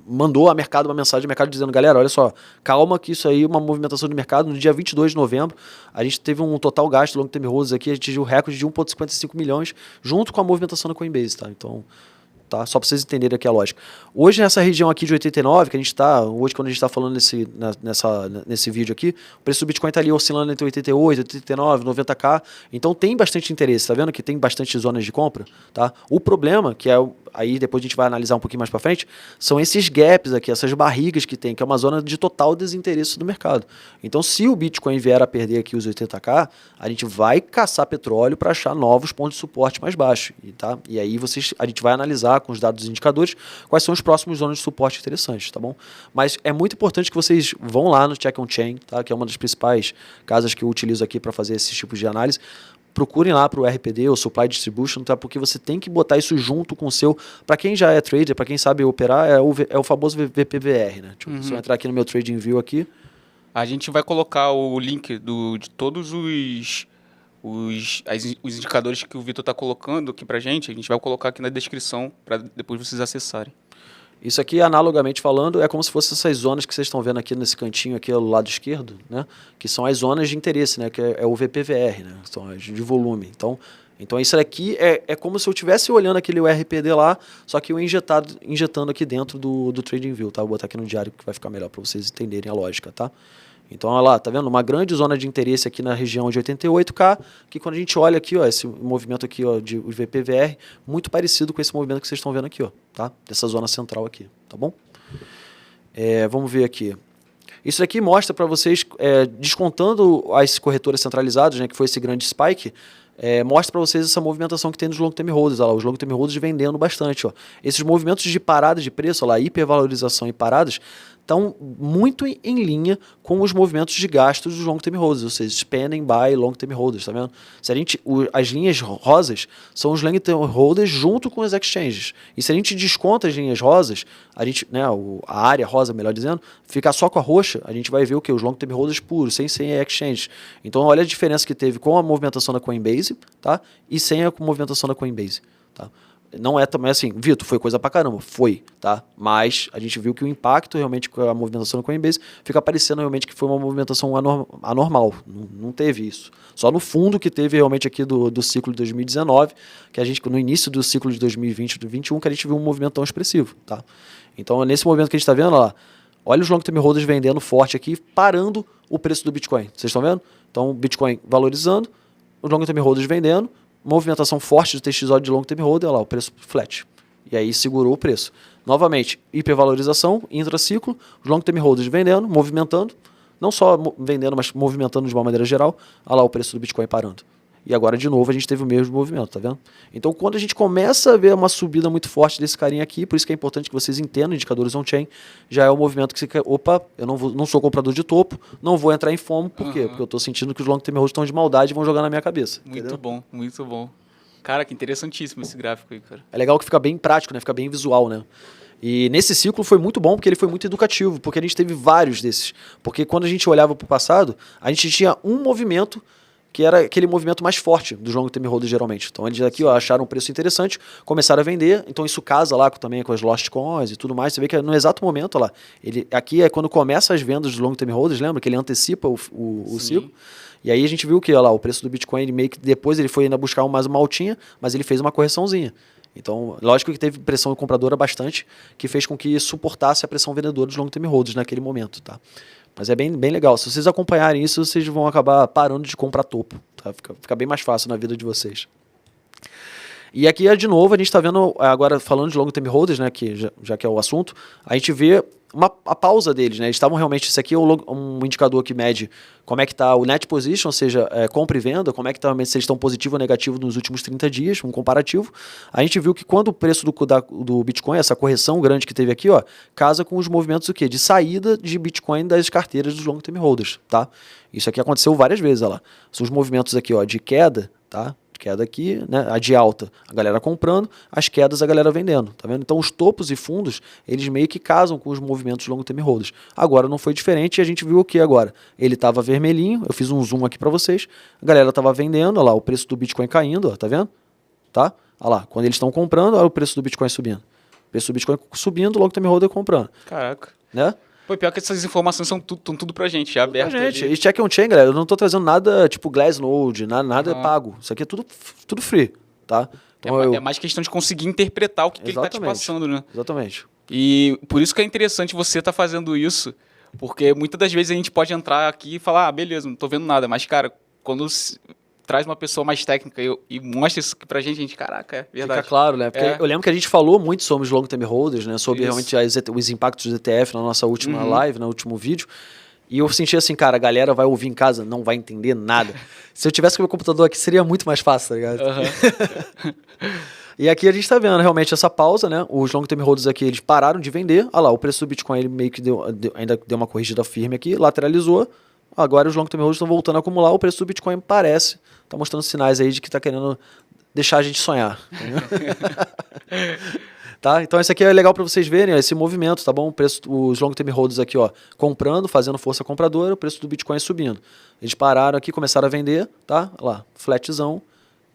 B: mandou a mercado uma mensagem do mercado dizendo, galera, olha só, calma que isso aí é uma movimentação do mercado. No dia 22 de novembro, a gente teve um total gasto long term holders aqui, a gente atingiu o recorde de 1,55 milhões, junto com a movimentação da Coinbase, tá? Então, tá? Só para vocês entenderem aqui a lógica. Hoje, nessa região aqui de 89, que a gente está, hoje quando a gente está falando nesse vídeo aqui, o preço do Bitcoin está ali oscilando entre 88, 89, 90k, então tem bastante interesse, tá vendo que tem bastante zonas de compra, tá? O problema, que é aí depois a gente vai analisar um pouquinho mais para frente, são esses gaps aqui, essas barrigas que tem, que é uma zona de total desinteresse do mercado. Então, se o Bitcoin vier a perder aqui os 80k, a gente vai caçar petróleo para achar novos pontos de suporte mais baixos, tá? E aí a gente vai analisar com os dados dos indicadores quais são os próximos zonas de suporte interessantes, tá bom? Mas é muito importante que vocês vão lá no Check on Chain, tá? Que é uma das principais casas que eu utilizo aqui para fazer esses tipos de análise. Procurem lá para o RPD, o Supply Distribution, tá? Porque você tem que botar isso junto com o seu... Para quem já é trader, para quem sabe operar, é o famoso VPVR, né? Tipo, se eu entrar aqui no meu TradingView aqui...
A: A gente vai colocar o link de todos os indicadores que o Vitor está colocando aqui para a gente vai colocar aqui na descrição para depois vocês acessarem.
B: Isso aqui, analogamente falando, é como se fossem essas zonas que vocês estão vendo aqui nesse cantinho aqui ao lado esquerdo, né? Que são as zonas de interesse, né? Que é o VPVR, né? São as de volume. Então isso aqui é como se eu estivesse olhando aquele RPD lá, só que eu injetando aqui dentro do TradingView, tá? Vou botar aqui no diário que vai ficar melhor para vocês entenderem a lógica, tá? Então, olha lá, tá vendo? Uma grande zona de interesse aqui na região de 88K, que quando a gente olha aqui, ó, esse movimento aqui, ó, de VPVR, muito parecido com esse movimento que vocês estão vendo aqui, ó, tá? Dessa zona central aqui, tá bom? Vamos ver aqui. Isso aqui mostra para vocês, descontando as corretoras centralizadas, né, que foi esse grande spike, mostra para vocês essa movimentação que tem nos long term holders. Olha lá, os long term holders vendendo bastante. Ó. Esses movimentos de parada de preço, olha lá, hipervalorização e paradas, estão muito em linha com os movimentos de gastos dos long term holders, ou seja, spending by long term holders, tá vendo? Se a gente, as linhas rosas são os long term holders junto com os exchanges. E se a gente desconta as linhas rosas, a gente, né, a área rosa, melhor dizendo, ficar só com a roxa, a gente vai ver o que? Os long term holders puros, sem exchanges. Então olha a diferença que teve com a movimentação da Coinbase, tá? E sem a movimentação da Coinbase, tá? Não é também assim, Vitor, foi coisa pra caramba, foi, tá? Mas a gente viu que o impacto realmente com a movimentação da Coinbase fica parecendo realmente que foi uma movimentação anormal, não teve isso. Só no fundo que teve realmente aqui do ciclo de 2019, que a gente, no início do ciclo de 2020 e 2021, que a gente viu um movimento tão expressivo, tá? Então, nesse movimento que a gente tá vendo, ó lá, olha os long term holders vendendo forte aqui, parando o preço do Bitcoin. Vocês estão vendo? Então, o Bitcoin valorizando, os long term holders vendendo, movimentação forte do TXO de long term holder, olha lá, o preço flat. E aí segurou o preço. Novamente, hipervalorização, intraciclo, os long term holders vendendo, movimentando, não só vendendo, mas movimentando de uma maneira geral, olha lá o preço do Bitcoin parando. E agora, de novo, a gente teve o mesmo movimento, tá vendo? Então, quando a gente começa a ver uma subida muito forte desse carinha aqui, por isso que é importante que vocês entendam indicadores on-chain, já é o movimento que você quer, opa, eu não sou comprador de topo, não vou entrar em FOMO, por quê? Porque eu estou sentindo que os long term holders estão de maldade e vão jogar na minha cabeça.
A: Muito
B: entendeu?
A: bom, muito bom. Cara, que interessantíssimo esse gráfico aí, cara.
B: É legal que fica bem prático, né? Fica bem visual, né? E nesse ciclo foi muito bom porque ele foi muito educativo, porque a gente teve vários desses. Porque quando a gente olhava para o passado, a gente tinha um movimento que era aquele movimento mais forte dos long term holders geralmente. Então eles aqui acharam um preço interessante, começaram a vender, então isso casa lá também com as lost coins e tudo mais. Você vê que no exato momento, lá, aqui é quando começa as vendas dos long term holders, lembra que ele antecipa o ciclo? E aí a gente viu que lá, o preço do Bitcoin, ele meio que depois ele foi ainda buscar mais uma altinha, mas ele fez uma correçãozinha. Então, lógico que teve pressão compradora bastante, que fez com que suportasse a pressão vendedora dos long term holders naquele momento, tá? Mas é bem legal. Se vocês acompanharem isso, vocês vão acabar parando de comprar topo, tá? Fica bem mais fácil na vida de vocês. E aqui, de novo, a gente está vendo, agora falando de long term holders, né, que já que é o assunto, a gente vê a pausa deles, né? Eles estavam realmente, isso aqui é um indicador que mede como é que está o net position, ou seja, compra e venda, como é que está, se eles estão positivo ou negativo nos últimos 30 dias, um comparativo. A gente viu que quando o preço do Bitcoin, essa correção grande que teve aqui, ó, casa com os movimentos de saída de Bitcoin das carteiras dos long term holders, tá? Isso aqui aconteceu várias vezes, olha lá. São os movimentos aqui, ó, de queda, tá? Queda aqui, né? A de alta, a galera comprando, as quedas a galera vendendo, tá vendo? Então os topos e fundos, eles meio que casam com os movimentos long term holders. Agora não foi diferente e a gente viu o que agora? Ele estava vermelhinho, eu fiz um zoom aqui para vocês, a galera estava vendendo, olha lá, o preço do Bitcoin caindo, ó, tá vendo? Tá? Olha lá, quando eles estão comprando, olha o preço do Bitcoin subindo. O preço do Bitcoin subindo, long term holder comprando.
A: Caraca.
B: Né?
A: Pô, pior que essas informações estão tudo pra gente, já aberto.
B: Gente, e check on chain, galera, eu não tô trazendo nada tipo Glassnode, nada pago. Isso aqui é tudo free, tá? Então
A: é mais questão de conseguir interpretar o que ele tá te passando, né?
B: Exatamente.
A: E por isso que é interessante você estar fazendo isso, porque muitas das vezes a gente pode entrar aqui e falar, beleza, não tô vendo nada, mas, cara, quando traz uma pessoa mais técnica e mostra isso pra gente, caraca, é verdade.
B: Fica claro, né? Porque eu lembro que a gente falou muito sobre os long term holders, né? Sobre realmente os impactos do ETF na nossa última live, no último vídeo. E eu senti assim, cara, a galera vai ouvir em casa, não vai entender nada. Se eu tivesse com o meu computador aqui, seria muito mais fácil, tá ligado? E aqui a gente tá vendo realmente essa pausa, né? Os long term holders aqui, eles pararam de vender. Olha lá, o preço do Bitcoin, ele meio que ainda deu uma corrigida firme aqui, lateralizou. Agora os long term holders estão voltando a acumular, o preço do Bitcoin tá mostrando sinais aí de que tá querendo deixar a gente sonhar. Tá? Então isso aqui é legal para vocês verem, ó, esse movimento, tá bom? Os long term holders aqui, ó, comprando, fazendo força compradora, o preço do Bitcoin subindo. Eles pararam aqui, começaram a vender, tá? Olha lá, flatzão,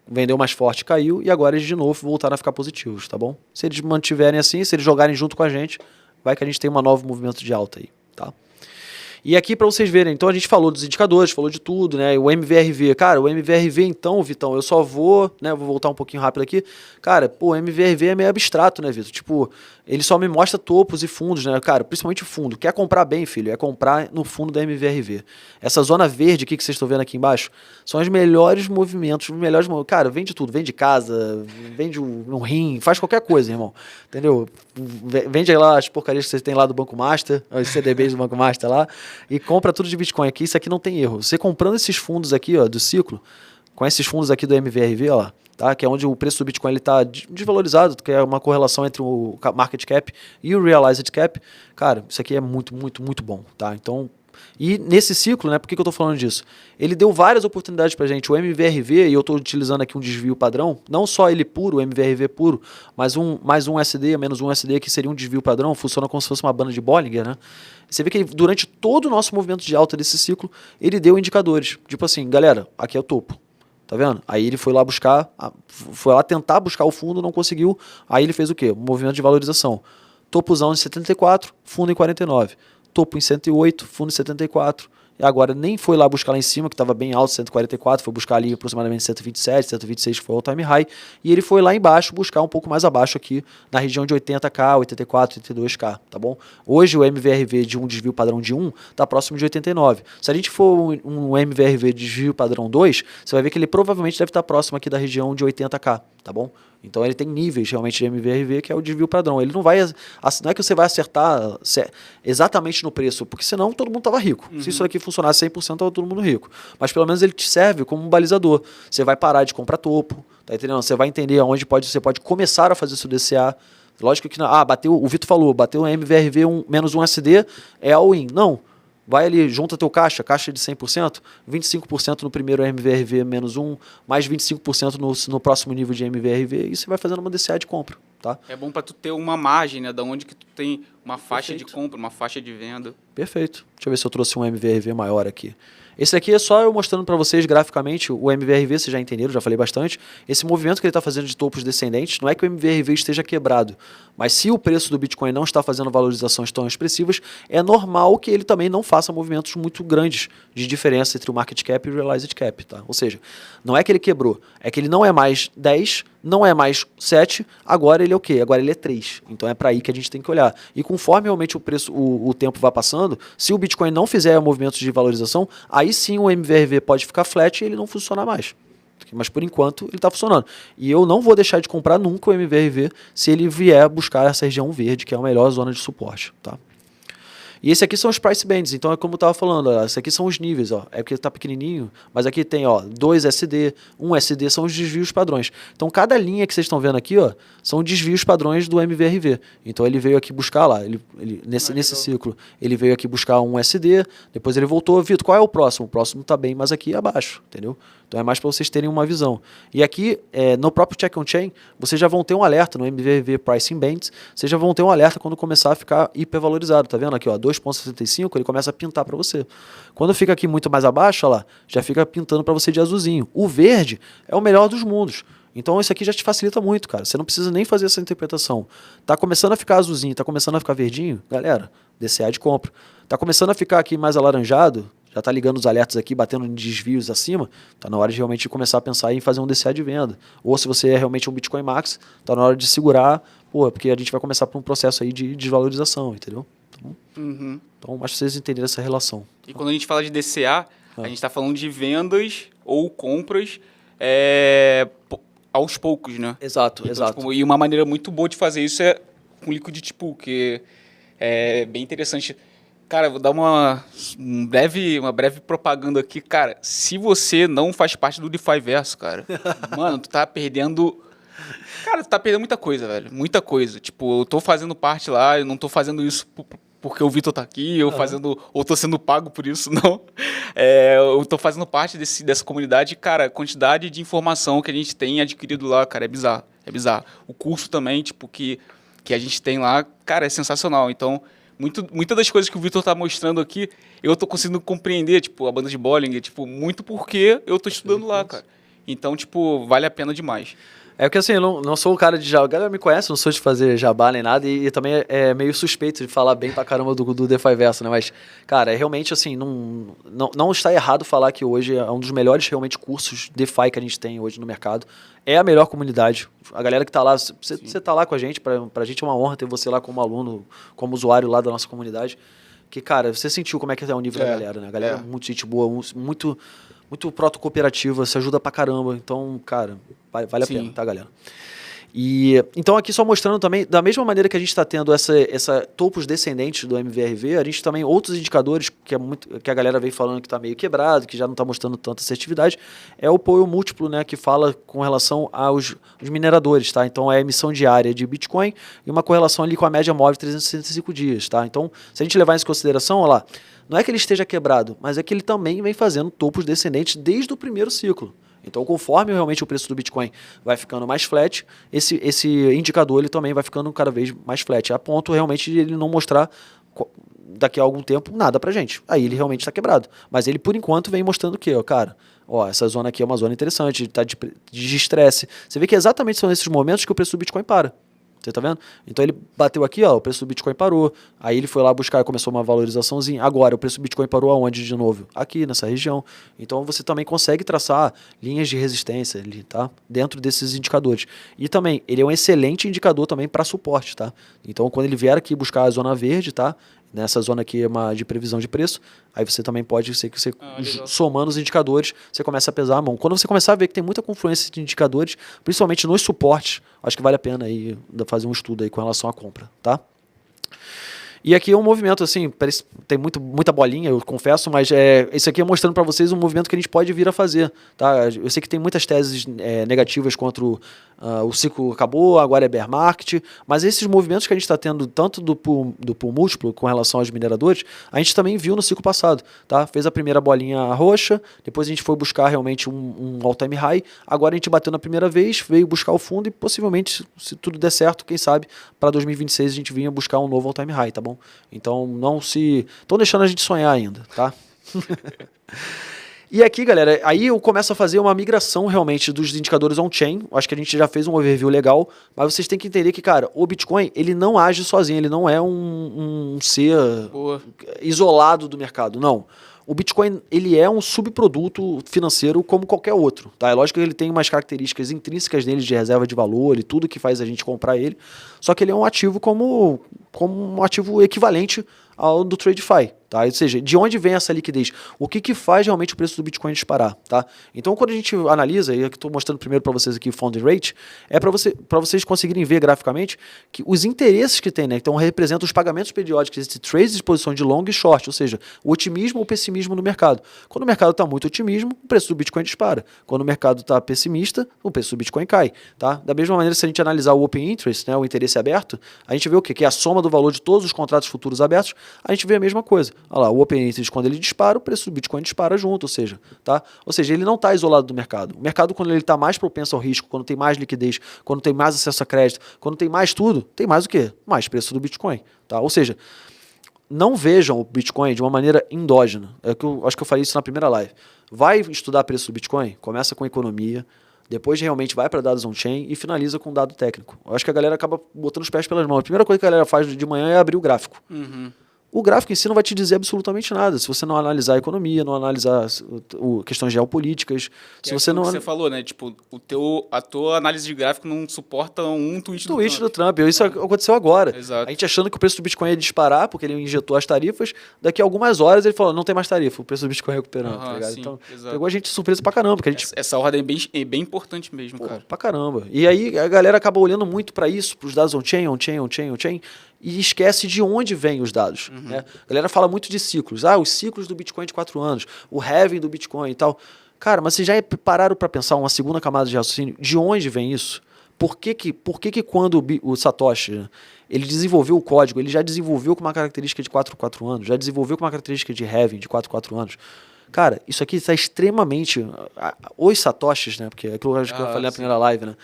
B: vendeu mais forte, caiu, e agora eles de novo voltaram a ficar positivos, tá bom? Se eles mantiverem assim, se eles jogarem junto com a gente, vai que a gente tem um novo movimento de alta aí, tá? E aqui para vocês verem, então a gente falou dos indicadores, falou de tudo, né? O MVRV, cara, o MVRV então, Vitão, eu só vou, né? Vou voltar um pouquinho rápido aqui. Cara, pô, o MVRV é meio abstrato, né, Vitor? Tipo, ele só me mostra topos e fundos, né? Cara, principalmente fundo. Quer comprar bem, filho? É comprar no fundo da MVRV. Essa zona verde aqui que vocês estão vendo aqui embaixo são os melhores movimentos, Cara, vende tudo. Vende casa, vende um rim, faz qualquer coisa, irmão. Entendeu? Vende lá as porcarias que vocês têm lá do Banco Master, os CDBs do Banco Master lá, e compra tudo de Bitcoin aqui. Isso aqui não tem erro. Você comprando esses fundos aqui, ó, do ciclo, com esses fundos aqui do MVRV, ó lá, tá? Que é onde o preço do Bitcoin está desvalorizado, que é uma correlação entre o market cap e o realized cap. Cara, isso aqui é muito, muito, muito bom, tá? Então, e nesse ciclo, né, por que eu estou falando disso? Ele deu várias oportunidades para a gente. O MVRV, e eu estou utilizando aqui um desvio padrão, não só ele puro, o MVRV puro, mas mais um SD, menos um SD, que seria um desvio padrão, funciona como se fosse uma banda de Bollinger, né? Você vê que durante todo o nosso movimento de alta desse ciclo, ele deu indicadores. Tipo assim, galera, aqui é o topo. Tá vendo? Aí ele foi lá tentar buscar o fundo, não conseguiu. Aí ele fez o quê? Um movimento de valorização. Topozão em 74, fundo em 49. Topo em 108, fundo em 74. E agora nem foi lá buscar lá em cima, que estava bem alto, 144, foi buscar ali aproximadamente 127, 126, que foi o time high. E ele foi lá embaixo buscar um pouco mais abaixo aqui, na região de 80k, 84, 82k, tá bom? Hoje o MVRV de um desvio padrão de 1 está próximo de 89. Se a gente for um MVRV de desvio padrão 2, você vai ver que ele provavelmente deve estar próximo aqui da região de 80k, tá bom? Então ele tem níveis realmente de MVRV, que é o desvio padrão. Ele não vai, não é que você vai acertar exatamente no preço, porque senão todo mundo estava rico. Se isso aqui funcionasse 100%, estava todo mundo rico. Mas pelo menos ele te serve como um balizador. Você vai parar de comprar topo, tá entendendo? Você vai entender aonde você pode começar a fazer seu DCA. Lógico que bateu, o Vitor falou, bateu um MVRV menos um SD, é all-in. Não. Vai ali, junta teu caixa de 100%, 25% no primeiro MVRV menos 1, mais 25% no próximo nível de MVRV, e você vai fazendo uma DCA de compra, tá?
A: É bom para tu ter uma margem, né? Da onde que tu tem uma faixa
B: Perfeito.
A: de compra, uma faixa de venda.
B: Perfeito. Deixa eu ver se eu trouxe um MVRV maior aqui. Esse aqui é só eu mostrando para vocês graficamente o MVRV, vocês já entenderam, já falei bastante. Esse movimento que ele está fazendo de topos descendentes, não é que o MVRV esteja quebrado, mas se o preço do Bitcoin não está fazendo valorizações tão expressivas, é normal que ele também não faça movimentos muito grandes de diferença entre o market cap e o realized cap, tá? Ou seja, não é que ele quebrou, é que ele não é mais 10, não é mais 7, agora ele é o quê? Agora ele é 3. Então é para aí que a gente tem que olhar. E conforme realmente o tempo vai passando, se o Bitcoin não fizer movimentos de valorização, aí sim o MVRV pode ficar flat e ele não funcionar mais. Mas por enquanto ele está funcionando. E eu não vou deixar de comprar nunca o MVRV se ele vier buscar essa região verde, que é a melhor zona de suporte, tá? E esse aqui são os price bands, então é como eu estava falando, ó, esse aqui são os níveis, ó, é porque está pequenininho, mas aqui tem 2 SD, 1 SD, são os desvios padrões. Então cada linha que vocês estão vendo aqui, ó, são desvios padrões do MVRV. Então ele veio aqui buscar lá, nesse ciclo, ele veio aqui buscar um SD, depois ele voltou, Vitor, qual é o próximo? O próximo está bem mais aqui abaixo, entendeu? Então é mais para vocês terem uma visão. E aqui, no próprio Check on Chain, vocês já vão ter um alerta no MVRV Pricing Bands, vocês já vão ter um alerta quando começar a ficar hipervalorizado, tá vendo aqui, ó, 2,75, ele começa a pintar para você. Quando fica aqui muito mais abaixo, ó lá, já fica pintando para você de azulzinho. O verde é o melhor dos mundos. Então isso aqui já te facilita muito, cara. Você não precisa nem fazer essa interpretação. Tá começando a ficar azulzinho, tá começando a ficar verdinho, galera, DCA de compra. Tá começando a ficar aqui mais alaranjado, já está ligando os alertas aqui, batendo em desvios acima, está na hora de realmente começar a pensar em fazer um DCA de venda. Ou se você é realmente um Bitcoin Max, está na hora de segurar, porque a gente vai começar por um processo aí de desvalorização, entendeu? Então, acho que vocês entenderam essa relação.
A: E quando a gente fala de DCA, a gente está falando de vendas ou compras aos poucos, né?
B: Exato,
A: então,
B: exato.
A: Tipo, e uma maneira muito boa de fazer isso é com liquid pool, que é bem interessante. Cara, vou dar uma breve propaganda aqui. Cara, se você não faz parte do DeFiverso, cara, mano, tu tá perdendo... Cara, tu tá perdendo muita coisa, velho. Muita coisa. Tipo, eu tô fazendo parte lá, eu não tô fazendo isso porque o Vitor tá aqui, ou tô sendo pago por isso, não. Eu tô fazendo parte dessa comunidade. Cara, a quantidade de informação que a gente tem adquirido lá, cara, é bizarro. É bizarro. O curso também, tipo, que a gente tem lá, cara, é sensacional. Então... Muitas das coisas que o Vitor está mostrando aqui, eu estou conseguindo compreender, tipo, a banda de Bollinger, tipo, muito porque eu estou estudando lá, cara. Então, tipo, vale a pena demais.
B: É porque assim, eu não sou o cara de jabá. A galera me conhece, não sou de fazer jabá nem nada. E também é meio suspeito de falar bem pra caramba do DeFi Verso, né? Mas, cara, é realmente assim, não está errado falar que hoje é um dos melhores realmente cursos DeFi que a gente tem hoje no mercado. É a melhor comunidade. A galera que tá lá, você tá lá com a gente, pra gente é uma honra ter você lá como aluno, como usuário lá da nossa comunidade. Que, cara, você sentiu como é que é o nível da galera, né? A galera é muito gente boa, muito proto-cooperativa, se ajuda pra caramba. Então, cara, vale a pena, tá, galera? E então aqui só mostrando também, da mesma maneira que a gente está tendo essa topos descendentes do MVRV, a gente também outros indicadores que a galera vem falando que está meio quebrado, que já não está mostrando tanta assertividade, é o apoio múltiplo, né, que fala com relação aos mineradores, tá? Então é a emissão diária de Bitcoin e uma correlação ali com a média móvel de 365 dias, tá? Então, se a gente levar isso em consideração, olha lá, não é que ele esteja quebrado, mas é que ele também vem fazendo topos descendentes desde o primeiro ciclo. Então, conforme realmente o preço do Bitcoin vai ficando mais flat, esse indicador ele também vai ficando cada vez mais flat, a ponto realmente de ele não mostrar daqui a algum tempo nada pra gente. Aí ele realmente está quebrado. Mas ele, por enquanto, vem mostrando o quê? Cara, ó, essa zona aqui é uma zona interessante, tá de estresse. Você vê que exatamente são esses momentos que o preço do Bitcoin para. Você tá vendo? Então ele bateu aqui, ó, o preço do Bitcoin parou. Aí ele foi lá buscar e começou uma valorizaçãozinha. Agora, o preço do Bitcoin parou aonde de novo? Aqui, nessa região. Então você também consegue traçar linhas de resistência ali, tá? Dentro desses indicadores. E também, ele é um excelente indicador também para suporte, tá? Então quando ele vier aqui buscar a zona verde, tá? Nessa zona aqui é uma de previsão de preço, aí você também pode ser que você, somando os indicadores, você começa a pesar a mão. Quando você começar a ver que tem muita confluência de indicadores, principalmente nos suportes, acho que vale a pena aí fazer um estudo aí com relação à compra, tá? E aqui é um movimento, assim, parece, tem muita bolinha, eu confesso, mas esse aqui é mostrando para vocês um movimento que a gente pode vir a fazer, tá? Eu sei que tem muitas teses negativas contra o ciclo acabou, agora é bear market, mas esses movimentos que a gente está tendo, tanto do pool múltiplo com relação aos mineradores, a gente também viu no ciclo passado, tá? Fez a primeira bolinha roxa, depois a gente foi buscar realmente um all-time high, agora a gente bateu na primeira vez, veio buscar o fundo e possivelmente, se tudo der certo, quem sabe, para 2026 a gente vinha buscar um novo all-time high, tá bom? Então estão deixando a gente sonhar ainda, tá? E aqui, galera, aí eu começo a fazer uma migração realmente dos indicadores on-chain. Acho que a gente já fez um overview legal, mas vocês têm que entender que, cara, o Bitcoin, ele não age sozinho, ele não é um ser isolado do mercado, não. O Bitcoin, ele é um subproduto financeiro como qualquer outro, tá? É lógico que ele tem umas características intrínsecas dele de reserva de valor e tudo que faz a gente comprar ele, só que ele é um ativo como um ativo equivalente ao do TradeFi, tá? Ou seja, de onde vem essa liquidez? O que faz realmente o preço do Bitcoin disparar, tá? Então, quando a gente analisa, e aqui estou mostrando primeiro para vocês aqui o Founding Rate, é para vocês conseguirem ver graficamente que os interesses que tem, né? Então, representam os pagamentos periódicos de trades de exposição de long e short, ou seja, o otimismo ou pessimismo no mercado. Quando o mercado está muito otimismo, o preço do Bitcoin dispara. Quando o mercado está pessimista, o preço do Bitcoin cai, tá? Da mesma maneira, se a gente analisar o Open Interest, né, o interesse aberto, a gente vê o quê? Que é a soma do valor de todos os contratos futuros abertos, a gente vê a mesma coisa. Olha lá, o Open Interest, quando ele dispara, o preço do Bitcoin dispara junto, ou seja, ele não está isolado do mercado. O mercado, quando ele está mais propenso ao risco, quando tem mais liquidez, quando tem mais acesso a crédito, quando tem mais tudo, tem mais o quê? Mais preço do Bitcoin, tá? Ou seja, não vejam o Bitcoin de uma maneira endógena. Acho que eu falei isso na primeira live. Vai estudar preço do Bitcoin? Começa com economia, depois realmente vai para dados on-chain e finaliza com dado técnico. Eu acho que a galera acaba botando os pés pelas mãos. A primeira coisa que a galera faz de manhã é abrir o gráfico. O gráfico em si não vai te dizer absolutamente nada. Se você não analisar a economia, não analisar questões geopolíticas, se você não...
A: Você falou, né? Tipo, a tua análise de gráfico não suporta um tweet
B: do Trump. Isso aconteceu agora.
A: Exato.
B: A gente achando que o preço do Bitcoin ia disparar, porque ele injetou as tarifas, daqui a algumas horas ele falou, não tem mais tarifa, o preço do Bitcoin recuperando, tá ligado?
A: Sim,
B: então,
A: exato.
B: pegou a gente de surpresa pra caramba. Porque a gente...
A: Essa ordem é bem importante mesmo, cara.
B: Pra caramba. E aí a galera acaba olhando muito pra isso, pros dados on-chain, e esquece de onde vêm os dados. Né? A galera fala muito de ciclos. Os ciclos do Bitcoin de 4 anos, o halving do Bitcoin e tal. Cara, mas vocês já pararam para pensar uma segunda camada de raciocínio? De onde vem isso? Por que quando o Satoshi ele desenvolveu o código, ele já desenvolveu com uma característica de 4 anos, já desenvolveu com uma característica de halving de 4 anos? Cara, isso aqui está extremamente... Os Satoshis, né? Porque aquilo que eu falei na primeira live, né?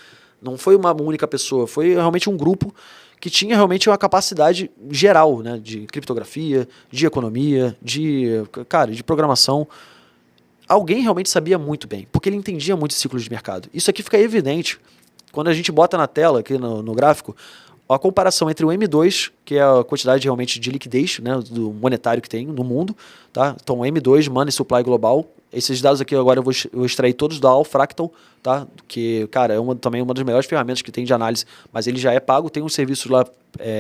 B: Não foi uma única pessoa, foi realmente um grupo que tinha realmente uma capacidade geral, né, de criptografia, de economia, de programação. Alguém realmente sabia muito bem, porque ele entendia muito ciclos de mercado. Isso aqui fica evidente quando a gente bota na tela, aqui no gráfico, a comparação entre o M2, que é a quantidade realmente de liquidez, né, do monetário que tem no mundo, tá? Então, M2, Money Supply Global. Esses dados aqui agora eu vou extrair todos da Fractal, tá? Que, cara, é também uma das melhores ferramentas que tem de análise, mas ele já é pago, tem um serviço lá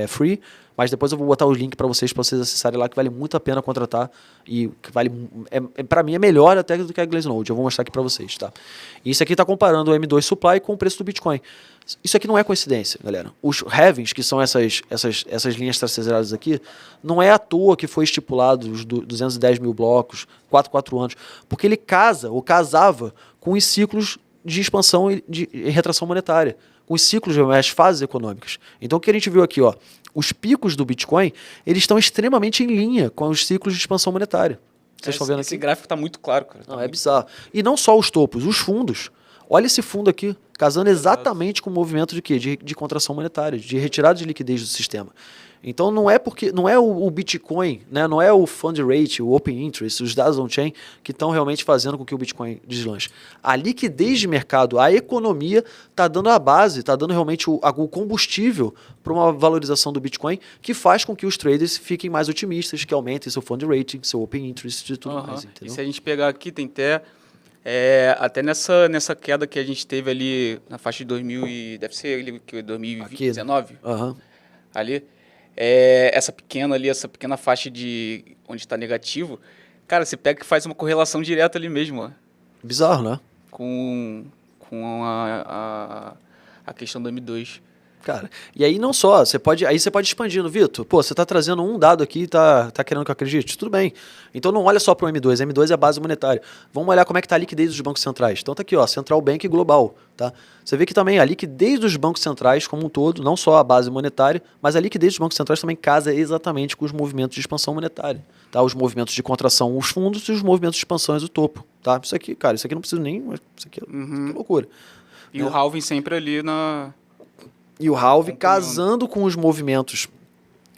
B: free, mas depois eu vou botar o link para vocês acessarem lá, que vale muito a pena contratar e que vale, para mim é melhor até do que a Glassnode. Eu vou mostrar aqui para vocês, tá? E isso aqui está comparando o M2 Supply com o preço do Bitcoin. Isso aqui não é coincidência, galera. Os halvings, que são essas linhas tracerizadas aqui, não é à toa que foi estipulado os 210 mil blocos, 4 anos, porque ele casava com os ciclos de expansão e de retração monetária, com os ciclos, as fases econômicas. Então o que a gente viu aqui, ó, os picos do Bitcoin, eles estão extremamente em linha com os ciclos de expansão monetária. Vocês estão vendo aqui?
A: Esse gráfico está muito claro, cara.
B: Não, é bizarro. E não só os topos, os fundos. Olha esse fundo aqui, casando exatamente com o movimento de quê? De contração monetária, de retirada de liquidez do sistema. Então não é o Bitcoin, né? Não é o fund rate, o open interest, os dados on-chain que estão realmente fazendo com que o Bitcoin deslanche. A liquidez de mercado, a economia está dando a base, está dando realmente o combustível para uma valorização do Bitcoin que faz com que os traders fiquem mais otimistas, que aumentem seu fund rating, seu open interest e tudo mais. Entendeu?
A: E se a gente pegar aqui, tem até nessa queda que a gente teve ali na faixa de 2019, ali, essa pequena faixa de onde está negativo, cara, você pega que faz uma correlação direta ali mesmo, ó,
B: bizarro, né?
A: com a questão do M2.
B: Cara, e aí não só, você pode expandindo, Vitor, pô, você está trazendo um dado aqui e tá querendo que eu acredite, tudo bem. Então não olha só para o M2, M2 é a base monetária. Vamos olhar como é que está a liquidez dos bancos centrais. Então tá aqui, ó, Central Bank Global, tá? Você vê que também a liquidez dos bancos centrais como um todo, não só a base monetária, mas a liquidez dos bancos centrais também casa exatamente com os movimentos de expansão monetária, tá? Os movimentos de contração, os fundos e os movimentos de expansão o topo, tá? Isso aqui, cara, isso aqui não precisa nem, isso aqui é loucura.
A: E o halving sempre ali na...
B: E o halving casando com os movimentos,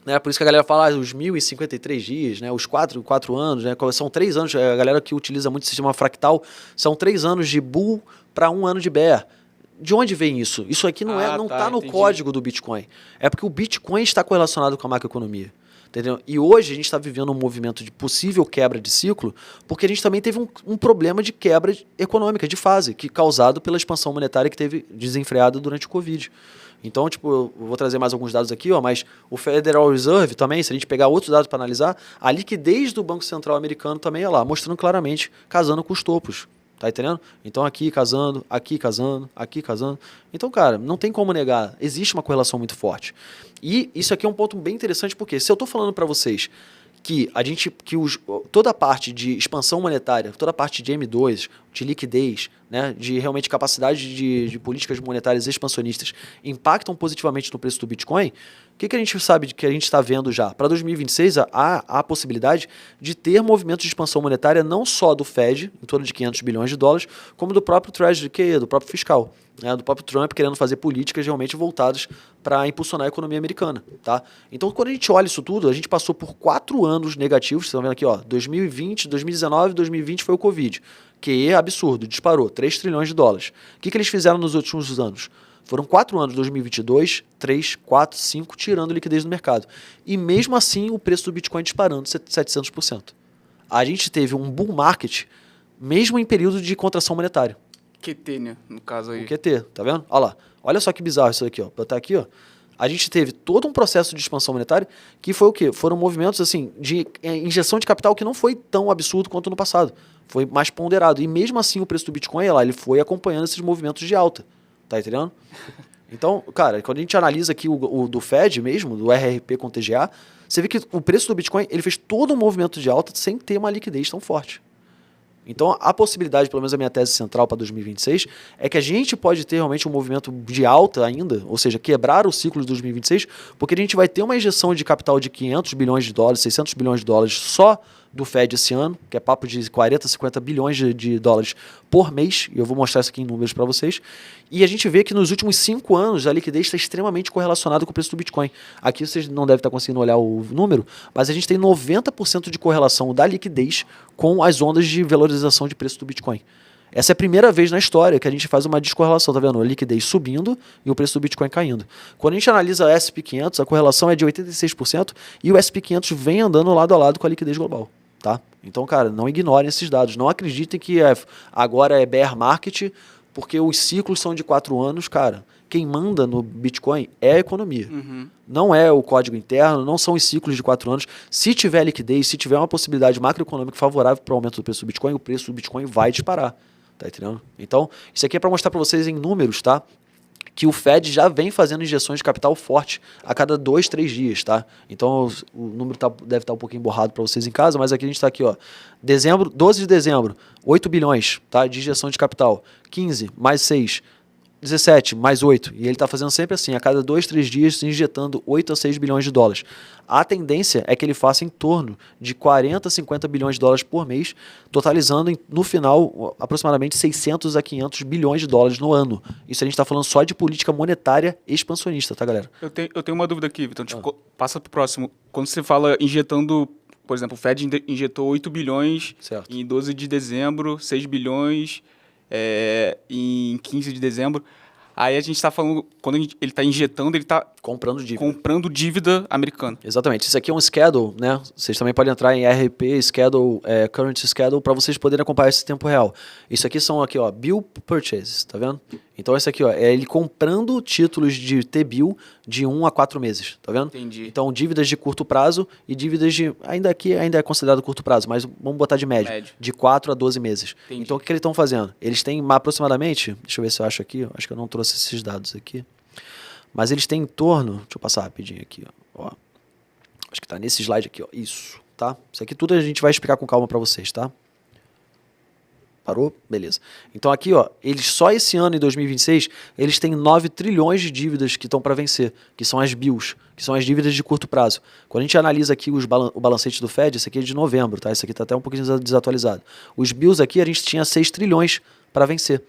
B: né? Por isso que a galera fala os 1053 dias, né? Os 4 anos, né? São 3 anos, a galera que utiliza muito o sistema fractal, são 3 anos de bull para 1 ano de bear. De onde vem isso? Isso aqui não está no código do Bitcoin. É porque o Bitcoin está correlacionado com a macroeconomia. Entendeu? E hoje a gente está vivendo um movimento de possível quebra de ciclo, porque a gente também teve um problema de quebra econômica, de fase, causado pela expansão monetária que teve desenfreada durante o Covid. Então, tipo, eu vou trazer mais alguns dados aqui, ó, mas o Federal Reserve também, se a gente pegar outros dados para analisar, a liquidez do Banco Central americano também é lá, mostrando claramente, casando com os topos. Tá entendendo? Então aqui casando, aqui casando, aqui casando. Então, cara, não tem como negar. Existe uma correlação muito forte. E isso aqui é um ponto bem interessante, porque se eu estou falando para vocês que toda a parte de expansão monetária, toda a parte de M2, de liquidez, né, de realmente capacidade de políticas monetárias expansionistas impactam positivamente no preço do Bitcoin, o que a gente sabe que a gente está vendo já? Para 2026, há a possibilidade de ter movimentos de expansão monetária não só do Fed, em torno de 500 bilhões de dólares, como do próprio Treasury, do próprio fiscal, né, do próprio Trump querendo fazer políticas realmente voltadas para impulsionar a economia americana. Tá? Então, quando a gente olha isso tudo, a gente passou por 4 anos negativos, vocês estão vendo aqui, ó, 2020, 2019, 2020 foi o Covid, que é absurdo, disparou, 3 trilhões de dólares. O que eles fizeram nos últimos anos? Foram 4 anos, 2022, 3, 4, 5, tirando liquidez do mercado. E mesmo assim, o preço do Bitcoin disparando 700%. A gente teve um bull market, mesmo em período de contração monetária.
A: QT, né? No caso aí.
B: O QT, tá vendo? Olha lá. Olha só que bizarro isso aqui, ó. Botar aqui, ó. A gente teve todo um processo de expansão monetária que foi o quê? Foram movimentos, assim, de injeção de capital que não foi tão absurdo quanto no passado. Foi mais ponderado. E mesmo assim, o preço do Bitcoin, lá, ele foi acompanhando esses movimentos de alta. Tá entendendo? Então, cara, quando a gente analisa aqui o do Fed mesmo, do RRP com TGA, você vê que o preço do Bitcoin, ele fez todo um movimento de alta sem ter uma liquidez tão forte. Então, a possibilidade, pelo menos a minha tese central para 2026, é que a gente pode ter realmente um movimento de alta ainda, ou seja, quebrar o ciclo de 2026, porque a gente vai ter uma injeção de capital de 500 bilhões de dólares, 600 bilhões de dólares só do Fed esse ano, que é papo de 40, 50 bilhões de dólares por mês, e eu vou mostrar isso aqui em números para vocês, e a gente vê que nos últimos 5 anos a liquidez está extremamente correlacionada com o preço do Bitcoin. Aqui vocês não devem estar conseguindo olhar o número, mas a gente tem 90% de correlação da liquidez com as ondas de valorização de preço do Bitcoin. Essa é a primeira vez na história que a gente faz uma descorrelação, tá vendo? A liquidez subindo e o preço do Bitcoin caindo. Quando a gente analisa o SP500, a correlação é de 86% e o SP500 vem andando lado a lado com a liquidez global, tá? Então, cara, não ignorem esses dados. Não acreditem que agora é bear market, porque os ciclos são de 4 anos, cara. Quem manda no Bitcoin é a economia. Não é o código interno, não são os ciclos de 4 anos. Se tiver liquidez, se tiver uma possibilidade macroeconômica favorável para o aumento do preço do preço do Bitcoin vai disparar. Tá entendendo? Então, isso aqui é para mostrar para vocês em números, tá? Que o Fed já vem fazendo injeções de capital forte a cada 2, 3 dias, tá? Então, o número deve estar um pouquinho borrado para vocês em casa, mas aqui a gente está aqui, ó. 12 de dezembro, 8 bilhões, tá? De injeção de capital. 15 mais 6, 17 mais 8. E ele está fazendo sempre assim, a cada 2, 3 dias, injetando 8 a 6 bilhões de dólares. A tendência é que ele faça em torno de 40 a 50 bilhões de dólares por mês, totalizando no final aproximadamente 600 a 500 bilhões de dólares no ano. Isso a gente está falando só de política monetária expansionista, tá, galera?
A: Eu tenho uma dúvida aqui, Vitor. Passa para o próximo. Quando você fala injetando, por exemplo, o Fed injetou 8 bilhões
B: certo.
A: Em 12 de dezembro, 6 bilhões em 15 de dezembro. Aí a gente está falando, quando ele está injetando, ele está comprando dívida americana.
B: Exatamente. Isso aqui é um schedule, né? Vocês também podem entrar em RP, schedule, currency schedule, para vocês poderem acompanhar esse tempo real. Isso aqui são aqui, ó, bill purchases, tá vendo? Então esse aqui, ó, é ele comprando títulos de T-bill de 1 a 4 meses, tá vendo?
A: Entendi.
B: Então dívidas de curto prazo e dívidas de, ainda é considerado curto prazo, mas vamos botar de médio. De 4 a 12 meses.
A: Entendi.
B: Então o que eles estão fazendo? Eles têm aproximadamente, deixa eu ver se eu acho aqui, acho que eu não trouxe esses dados aqui, mas eles têm em torno, deixa eu passar rapidinho aqui, ó, acho que tá nesse slide aqui, ó, isso, tá? Isso aqui tudo a gente vai explicar com calma para vocês, tá? Parou? Beleza. Então aqui, ó, eles só esse ano, em 2026, eles têm 9 trilhões de dívidas que estão para vencer, que são as bills, que são as dívidas de curto prazo. Quando a gente analisa aqui o balancete do Fed, esse aqui é de novembro, tá? Esse aqui tá até um pouquinho desatualizado. Os bills aqui, a gente tinha 6 trilhões para vencer.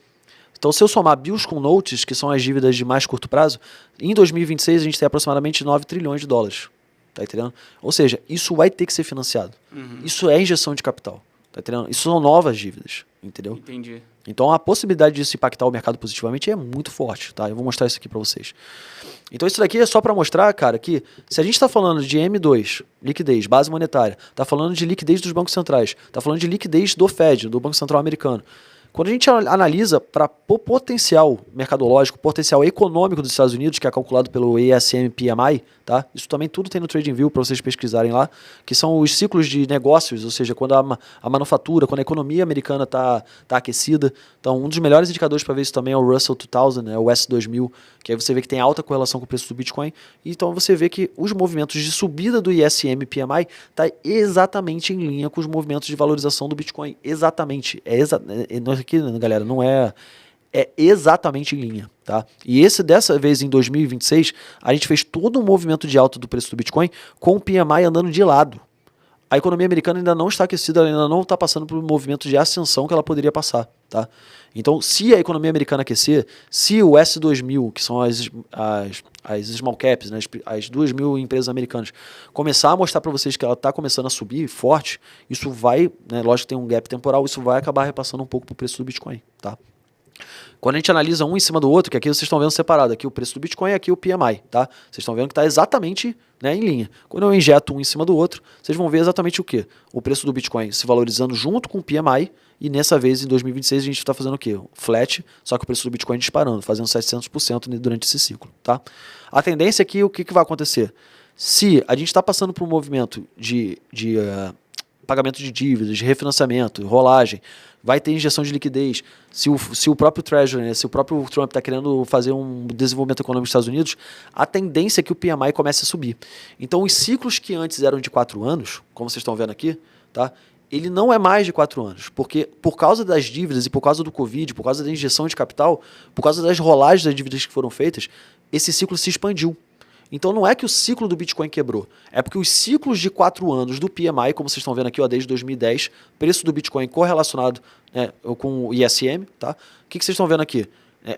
B: Então, se eu somar bills com notes, que são as dívidas de mais curto prazo, em 2026 a gente tem aproximadamente 9 trilhões de dólares. Tá entendendo? Ou seja, isso vai ter que ser financiado. Isso é injeção de capital. Tá entendendo? Isso são novas dívidas. Entendeu?
A: Entendi.
B: Então, a possibilidade disso impactar o mercado positivamente é muito forte, tá? Eu vou mostrar isso aqui para vocês. Então, isso daqui é só para mostrar, cara, que se a gente está falando de M2, liquidez, base monetária, está falando de liquidez dos bancos centrais, está falando de liquidez do Fed, do Banco Central Americano. Quando a gente analisa para o potencial mercadológico, potencial econômico dos Estados Unidos, que é calculado pelo ISM PMI, tá? Isso também tudo tem no TradingView para vocês pesquisarem lá, que são os ciclos de negócios, ou seja, quando a manufatura, quando a economia americana tá aquecida. Então, um dos melhores indicadores para ver isso também é o Russell 2000, né? O S2000, que aí você vê que tem alta correlação com o preço do Bitcoin. Então, você vê que os movimentos de subida do ISM PMI tá exatamente em linha com os movimentos de valorização do Bitcoin. Exatamente. Aqui, galera, não é exatamente em linha, tá? E dessa vez, em 2026, a gente fez todo um movimento de alta do preço do Bitcoin com o PMI andando de lado. A economia americana ainda não está aquecida, ela ainda não está passando por um movimento de ascensão que ela poderia passar, tá? Então, se a economia americana aquecer, se o S2000, que são as small caps, né, as 2.000 empresas americanas, começar a mostrar para vocês que ela está começando a subir forte, isso vai, né, lógico que tem um gap temporal, isso vai acabar repassando um pouco para o preço do Bitcoin, tá? Quando a gente analisa um em cima do outro, que aqui vocês estão vendo separado, aqui o preço do Bitcoin e aqui o PMI, tá? Vocês estão vendo que está exatamente, né, em linha. Quando eu injeto um em cima do outro, vocês vão ver exatamente o quê? O preço do Bitcoin se valorizando junto com o PMI e nessa vez, em 2026, a gente está fazendo o quê? Flat, só que o preço do Bitcoin disparando, fazendo 700% durante esse ciclo, tá? A tendência aqui, o que vai acontecer? Se a gente está passando por um movimento de pagamento de dívidas, de refinanciamento, rolagem, vai ter injeção de liquidez. Se o próprio Treasury, né, se o próprio Trump está querendo fazer um desenvolvimento econômico nos Estados Unidos, a tendência é que o PMI comece a subir. Então, os ciclos que antes eram de 4 anos, como vocês estão vendo aqui, tá? Ele não é mais de 4 anos, porque por causa das dívidas e por causa do Covid, por causa da injeção de capital, por causa das rolagens das dívidas que foram feitas, esse ciclo se expandiu. Então não é que o ciclo do Bitcoin quebrou, é porque os ciclos de 4 anos do PMI, como vocês estão vendo aqui, ó, desde 2010, preço do Bitcoin correlacionado, né, com o ISM, tá? O que vocês estão vendo aqui?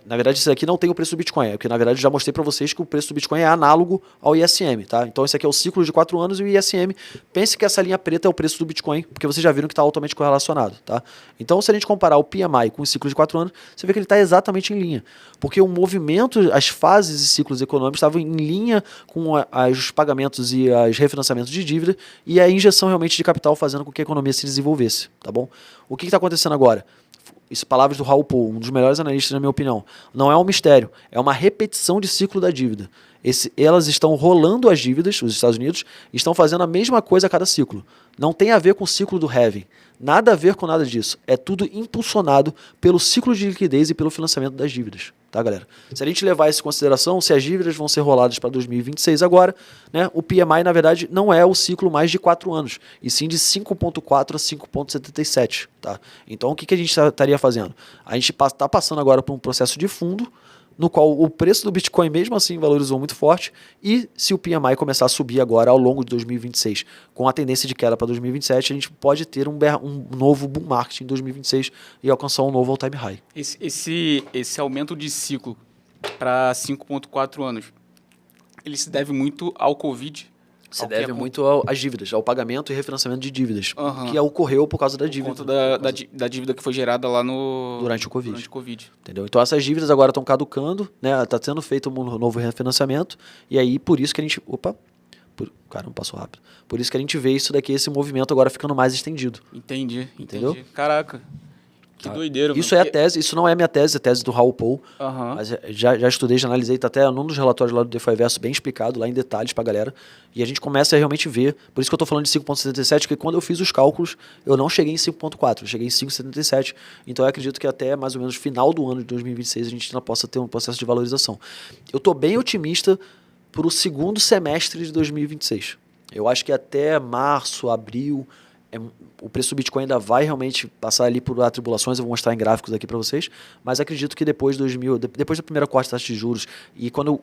B: Na verdade, isso aqui não tem o preço do Bitcoin, porque na verdade eu já mostrei para vocês que o preço do Bitcoin é análogo ao ISM, tá? Então esse aqui é o ciclo de 4 anos e o ISM, pense que essa linha preta é o preço do Bitcoin, porque vocês já viram que está altamente correlacionado, tá? Então se a gente comparar o PMI com o ciclo de 4 anos, você vê que ele está exatamente em linha, porque o movimento, as fases e ciclos econômicos estavam em linha com os pagamentos e os refinanciamentos de dívida e a injeção realmente de capital fazendo com que a economia se desenvolvesse, tá bom? O que está acontecendo agora? Isso, palavras do Raul Pal, um dos melhores analistas, na minha opinião. Não é um mistério, é uma repetição de ciclo da dívida. Elas estão rolando as dívidas, os Estados Unidos, estão fazendo a mesma coisa a cada ciclo. Não tem a ver com o ciclo do halving. Nada a ver com nada disso. É tudo impulsionado pelo ciclo de liquidez e pelo financiamento das dívidas. Tá, galera? Se a gente levar isso em consideração, se as dívidas vão ser roladas para 2026 agora, né, o PMI, na verdade, não é o ciclo mais de 4 anos, e sim de 5,4 a 5,77. Tá? Então, o que a gente estaria fazendo? A gente está passando agora por um processo de fundo, no qual o preço do Bitcoin mesmo assim valorizou muito forte, e se o PMI começar a subir agora ao longo de 2026, com a tendência de queda para 2027, a gente pode ter um novo bull market em 2026 e alcançar um novo all-time high.
A: Esse aumento de ciclo para 5,4 anos, ele se deve muito ao Covid?
B: Se deve muito às dívidas, ao pagamento e refinanciamento de dívidas, que ocorreu por causa da dívida.
A: Por conta da dívida que foi gerada lá
B: durante o Covid.
A: Entendeu?
B: Então essas dívidas agora estão caducando, né? Está sendo feito um novo refinanciamento, e aí por isso que a gente... Cara, não passou rápido. Por isso que a gente vê isso daqui, esse movimento agora ficando mais estendido.
A: Entendi.
B: Entendeu?
A: Caraca. Que doideira,
B: isso é a tese, isso não é a minha tese, é a tese do Raul Pal. Mas já estudei, já analisei, tá até num dos relatórios lá do DeFi Verso bem explicado, lá em detalhes pra galera. E a gente começa a realmente ver, por isso que eu tô falando de 5,77, porque quando eu fiz os cálculos, eu não cheguei em 5,4, eu cheguei em 5,77. Então eu acredito que até mais ou menos final do ano de 2026 a gente ainda possa ter um processo de valorização. Eu tô bem otimista pro segundo semestre de 2026. Eu acho que até março, abril... o preço do Bitcoin ainda vai realmente passar ali por atribulações, eu vou mostrar em gráficos aqui para vocês, mas acredito que depois da primeira corte de taxa de juros e quando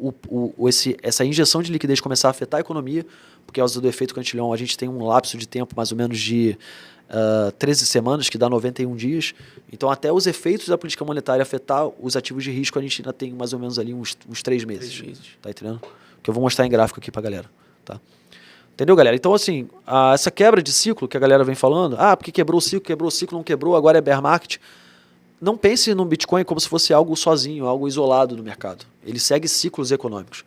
B: essa injeção de liquidez começar a afetar a economia, porque por causa do efeito cantilhão a gente tem um lapso de tempo mais ou menos de 13 semanas, que dá 91 dias, então até os efeitos da política monetária afetar os ativos de risco a gente ainda tem mais ou menos ali uns 3 meses.
A: 3 meses.
B: Tá entendendo? Que eu vou mostrar em gráfico aqui para galera, tá? Entendeu, galera? Então, assim, essa quebra de ciclo que a galera vem falando, porque quebrou o ciclo, não quebrou, agora é bear market. Não pense no Bitcoin como se fosse algo sozinho, algo isolado no mercado. Ele segue ciclos econômicos.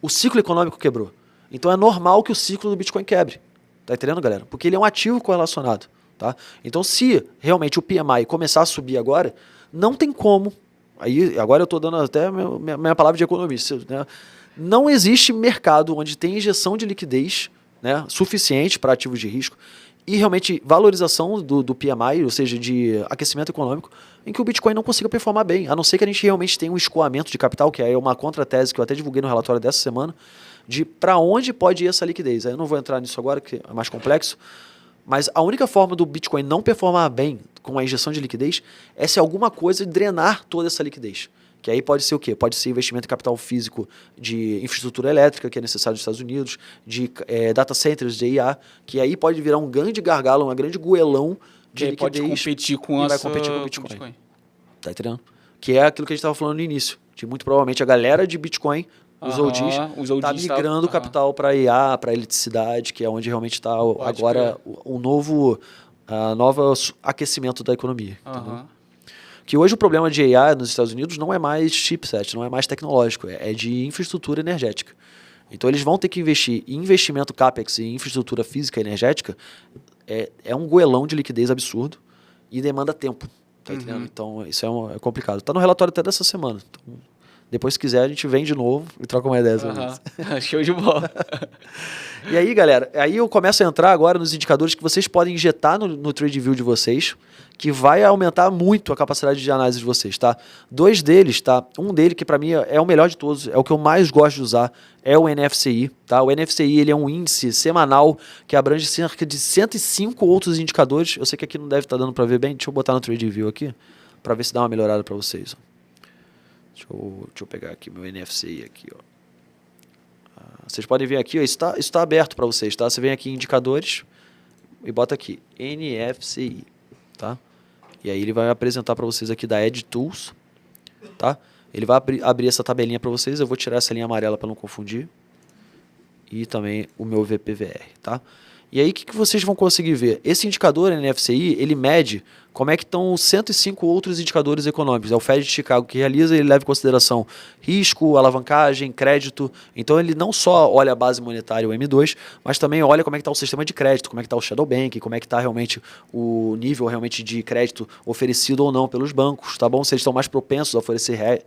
B: O ciclo econômico quebrou. Então é normal que o ciclo do Bitcoin quebre. Tá entendendo, galera? Porque ele é um ativo correlacionado. Tá? Então, se realmente o PMI começar a subir agora, não tem como. Aí, agora eu estou dando até minha palavra de economista. Né? Não existe mercado onde tem injeção de liquidez, né, suficiente para ativos de risco e realmente valorização do PMI, ou seja, de aquecimento econômico, em que o Bitcoin não consiga performar bem, a não ser que a gente realmente tenha um escoamento de capital, que é uma contratese que eu até divulguei no relatório dessa semana, de para onde pode ir essa liquidez. Aí eu não vou entrar nisso agora, que é mais complexo, mas a única forma do Bitcoin não performar bem com a injeção de liquidez é se alguma coisa drenar toda essa liquidez. Que aí pode ser o quê? Pode ser investimento em capital físico de infraestrutura elétrica, que é necessário nos Estados Unidos, de data centers, de IA, que aí pode virar um grande gargalo, um grande goelão de liquidez.
A: Pode competir com
B: vai competir com o Bitcoin. Tá entendendo? Que é aquilo que a gente estava falando no início. De muito provavelmente a galera de Bitcoin, os OGs, tá migrando capital para IA, para eletricidade, que é onde realmente está agora o novo aquecimento da economia. Entendeu? Que hoje o problema de AI nos Estados Unidos não é mais chipset, não é mais tecnológico, é de infraestrutura energética. Então eles vão ter que investir em investimento CAPEX e infraestrutura física energética, é um goelão de liquidez absurdo e demanda tempo. Tá entendendo? Então isso é complicado. Está no relatório até dessa semana. Então, depois, se quiser, a gente vem de novo e troca uma ideia.
A: Show de bola.
B: E aí, galera, aí eu começo a entrar agora nos indicadores que vocês podem injetar no TradingView de vocês, que vai aumentar muito a capacidade de análise de vocês, tá? 2 deles, tá? Um dele que para mim é o melhor de todos, é o que eu mais gosto de usar, é o NFCI, tá? O NFCI, ele é um índice semanal que abrange cerca de 105 outros indicadores. Eu sei que aqui não deve estar dando para ver bem, deixa eu botar no TradingView aqui, para ver se dá uma melhorada para vocês, ó. Deixa eu pegar aqui meu NFCI aqui, ó. Vocês podem ver aqui, ó, isso tá aberto para vocês, tá? Você vem aqui em indicadores e bota aqui NFCI, tá? E aí ele vai apresentar para vocês aqui da Edge Tools, tá? Ele vai abrir essa tabelinha para vocês. Eu vou tirar essa linha amarela para não confundir. E também o meu VPVR, tá? E aí, o que vocês vão conseguir ver? Esse indicador NFCI, ele mede como é que estão 105 outros indicadores econômicos. É o Fed de Chicago que realiza, ele leva em consideração risco, alavancagem, crédito. Então, ele não só olha a base monetária, o M2, mas também olha como é que está o sistema de crédito, como é que está o shadow bank, como é que está realmente o nível realmente de crédito oferecido ou não pelos bancos, tá bom? Se eles estão mais propensos a oferecer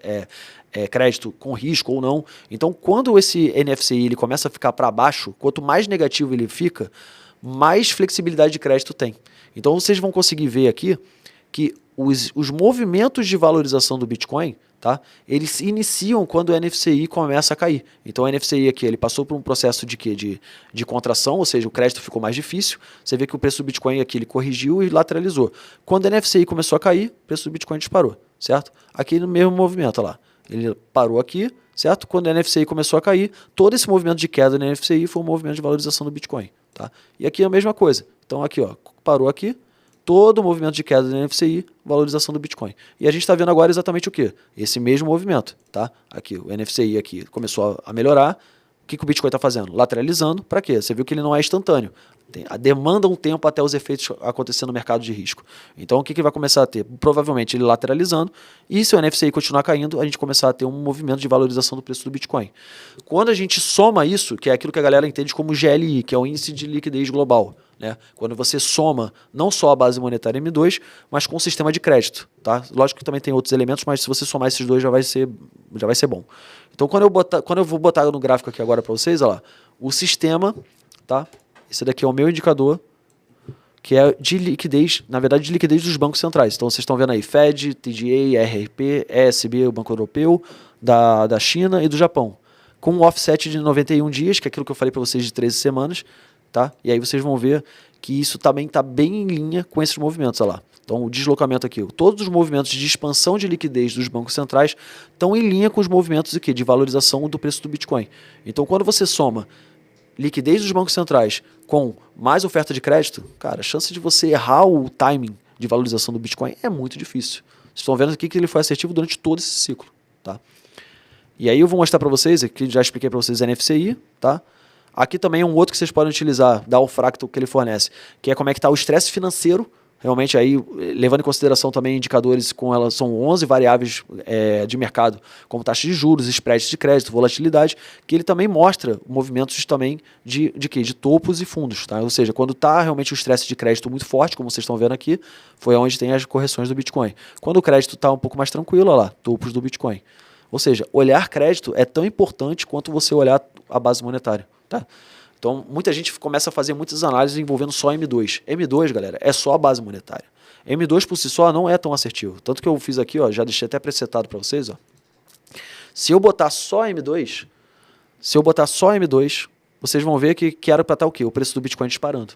B: crédito com risco ou não. Então, quando esse NFCI ele começa a ficar para baixo, quanto mais negativo ele fica, mais flexibilidade de crédito tem. Então, vocês vão conseguir ver aqui que os movimentos de valorização do Bitcoin, tá, eles se iniciam quando o NFCI começa a cair. Então, o NFCI aqui ele passou por um processo de quê? De contração, ou seja, o crédito ficou mais difícil. Você vê que o preço do Bitcoin aqui ele corrigiu e lateralizou. Quando o NFCI começou a cair, o preço do Bitcoin disparou, certo? Aqui no mesmo movimento, olha lá. Ele parou aqui, certo? Quando o NFCI começou a cair, todo esse movimento de queda do NFCI foi um movimento de valorização do Bitcoin. Tá? E aqui é a mesma coisa. Então aqui, ó, parou aqui, todo o movimento de queda do NFCI, valorização do Bitcoin. E a gente está vendo agora exatamente o quê? Esse mesmo movimento. Tá? Aqui, o NFCI aqui começou a melhorar. O que o Bitcoin está fazendo? Lateralizando. Para quê? Você viu que ele não é instantâneo. Demanda um tempo até os efeitos acontecer no mercado de risco. Então, o que vai começar a ter? Provavelmente ele lateralizando, e se o NFCI continuar caindo, a gente começar a ter um movimento de valorização do preço do Bitcoin. Quando a gente soma isso, que é aquilo que a galera entende como GLI, que é o Índice de Liquidez Global, né? Quando você soma não só a base monetária M2, mas com o sistema de crédito. Tá? Lógico que também tem outros elementos, mas se você somar esses dois já vai ser bom. Então, quando eu vou botar no gráfico aqui agora para vocês, olha lá, o sistema, tá? Esse daqui é o meu indicador, que é de liquidez, na verdade, de liquidez dos bancos centrais. Então, vocês estão vendo aí Fed, TGA, RRP, ESB, o Banco Europeu, da China e do Japão. Com um offset de 91 dias, que é aquilo que eu falei para vocês de 13 semanas. Tá? E aí vocês vão ver que isso também está bem em linha com esses movimentos. Olha lá. Então, o deslocamento aqui, todos os movimentos de expansão de liquidez dos bancos centrais estão em linha com os movimentos aqui de valorização do preço do Bitcoin. Então, quando você soma liquidez dos bancos centrais com mais oferta de crédito, cara, a chance de você errar o timing de valorização do Bitcoin é muito difícil. Vocês estão vendo aqui que ele foi assertivo durante todo esse ciclo. Tá? E aí eu vou mostrar para vocês, aqui já expliquei para vocês NFCI, tá? Aqui também é um outro que vocês podem utilizar, da Fractal que ele fornece, que é como é que está o estresse financeiro, realmente aí levando em consideração também indicadores com elas, são 11 variáveis de mercado, como taxa de juros, spreads de crédito, volatilidade, que ele também mostra movimentos também de quê? De topos e fundos, tá? Ou seja, quando está realmente o estresse de crédito muito forte, como vocês estão vendo aqui, foi onde tem as correções do Bitcoin. Quando o crédito está um pouco mais tranquilo, olha lá, topos do Bitcoin. Ou seja, olhar crédito é tão importante quanto você olhar a base monetária. Tá? Então, muita gente começa a fazer muitas análises envolvendo só M2. M2, galera, é só a base monetária. M2 por si só não é tão assertivo. Tanto que eu fiz aqui, ó, já deixei até presetado para vocês. Ó. Se eu botar só M2, vocês vão ver que era para estar o quê? O preço do Bitcoin disparando.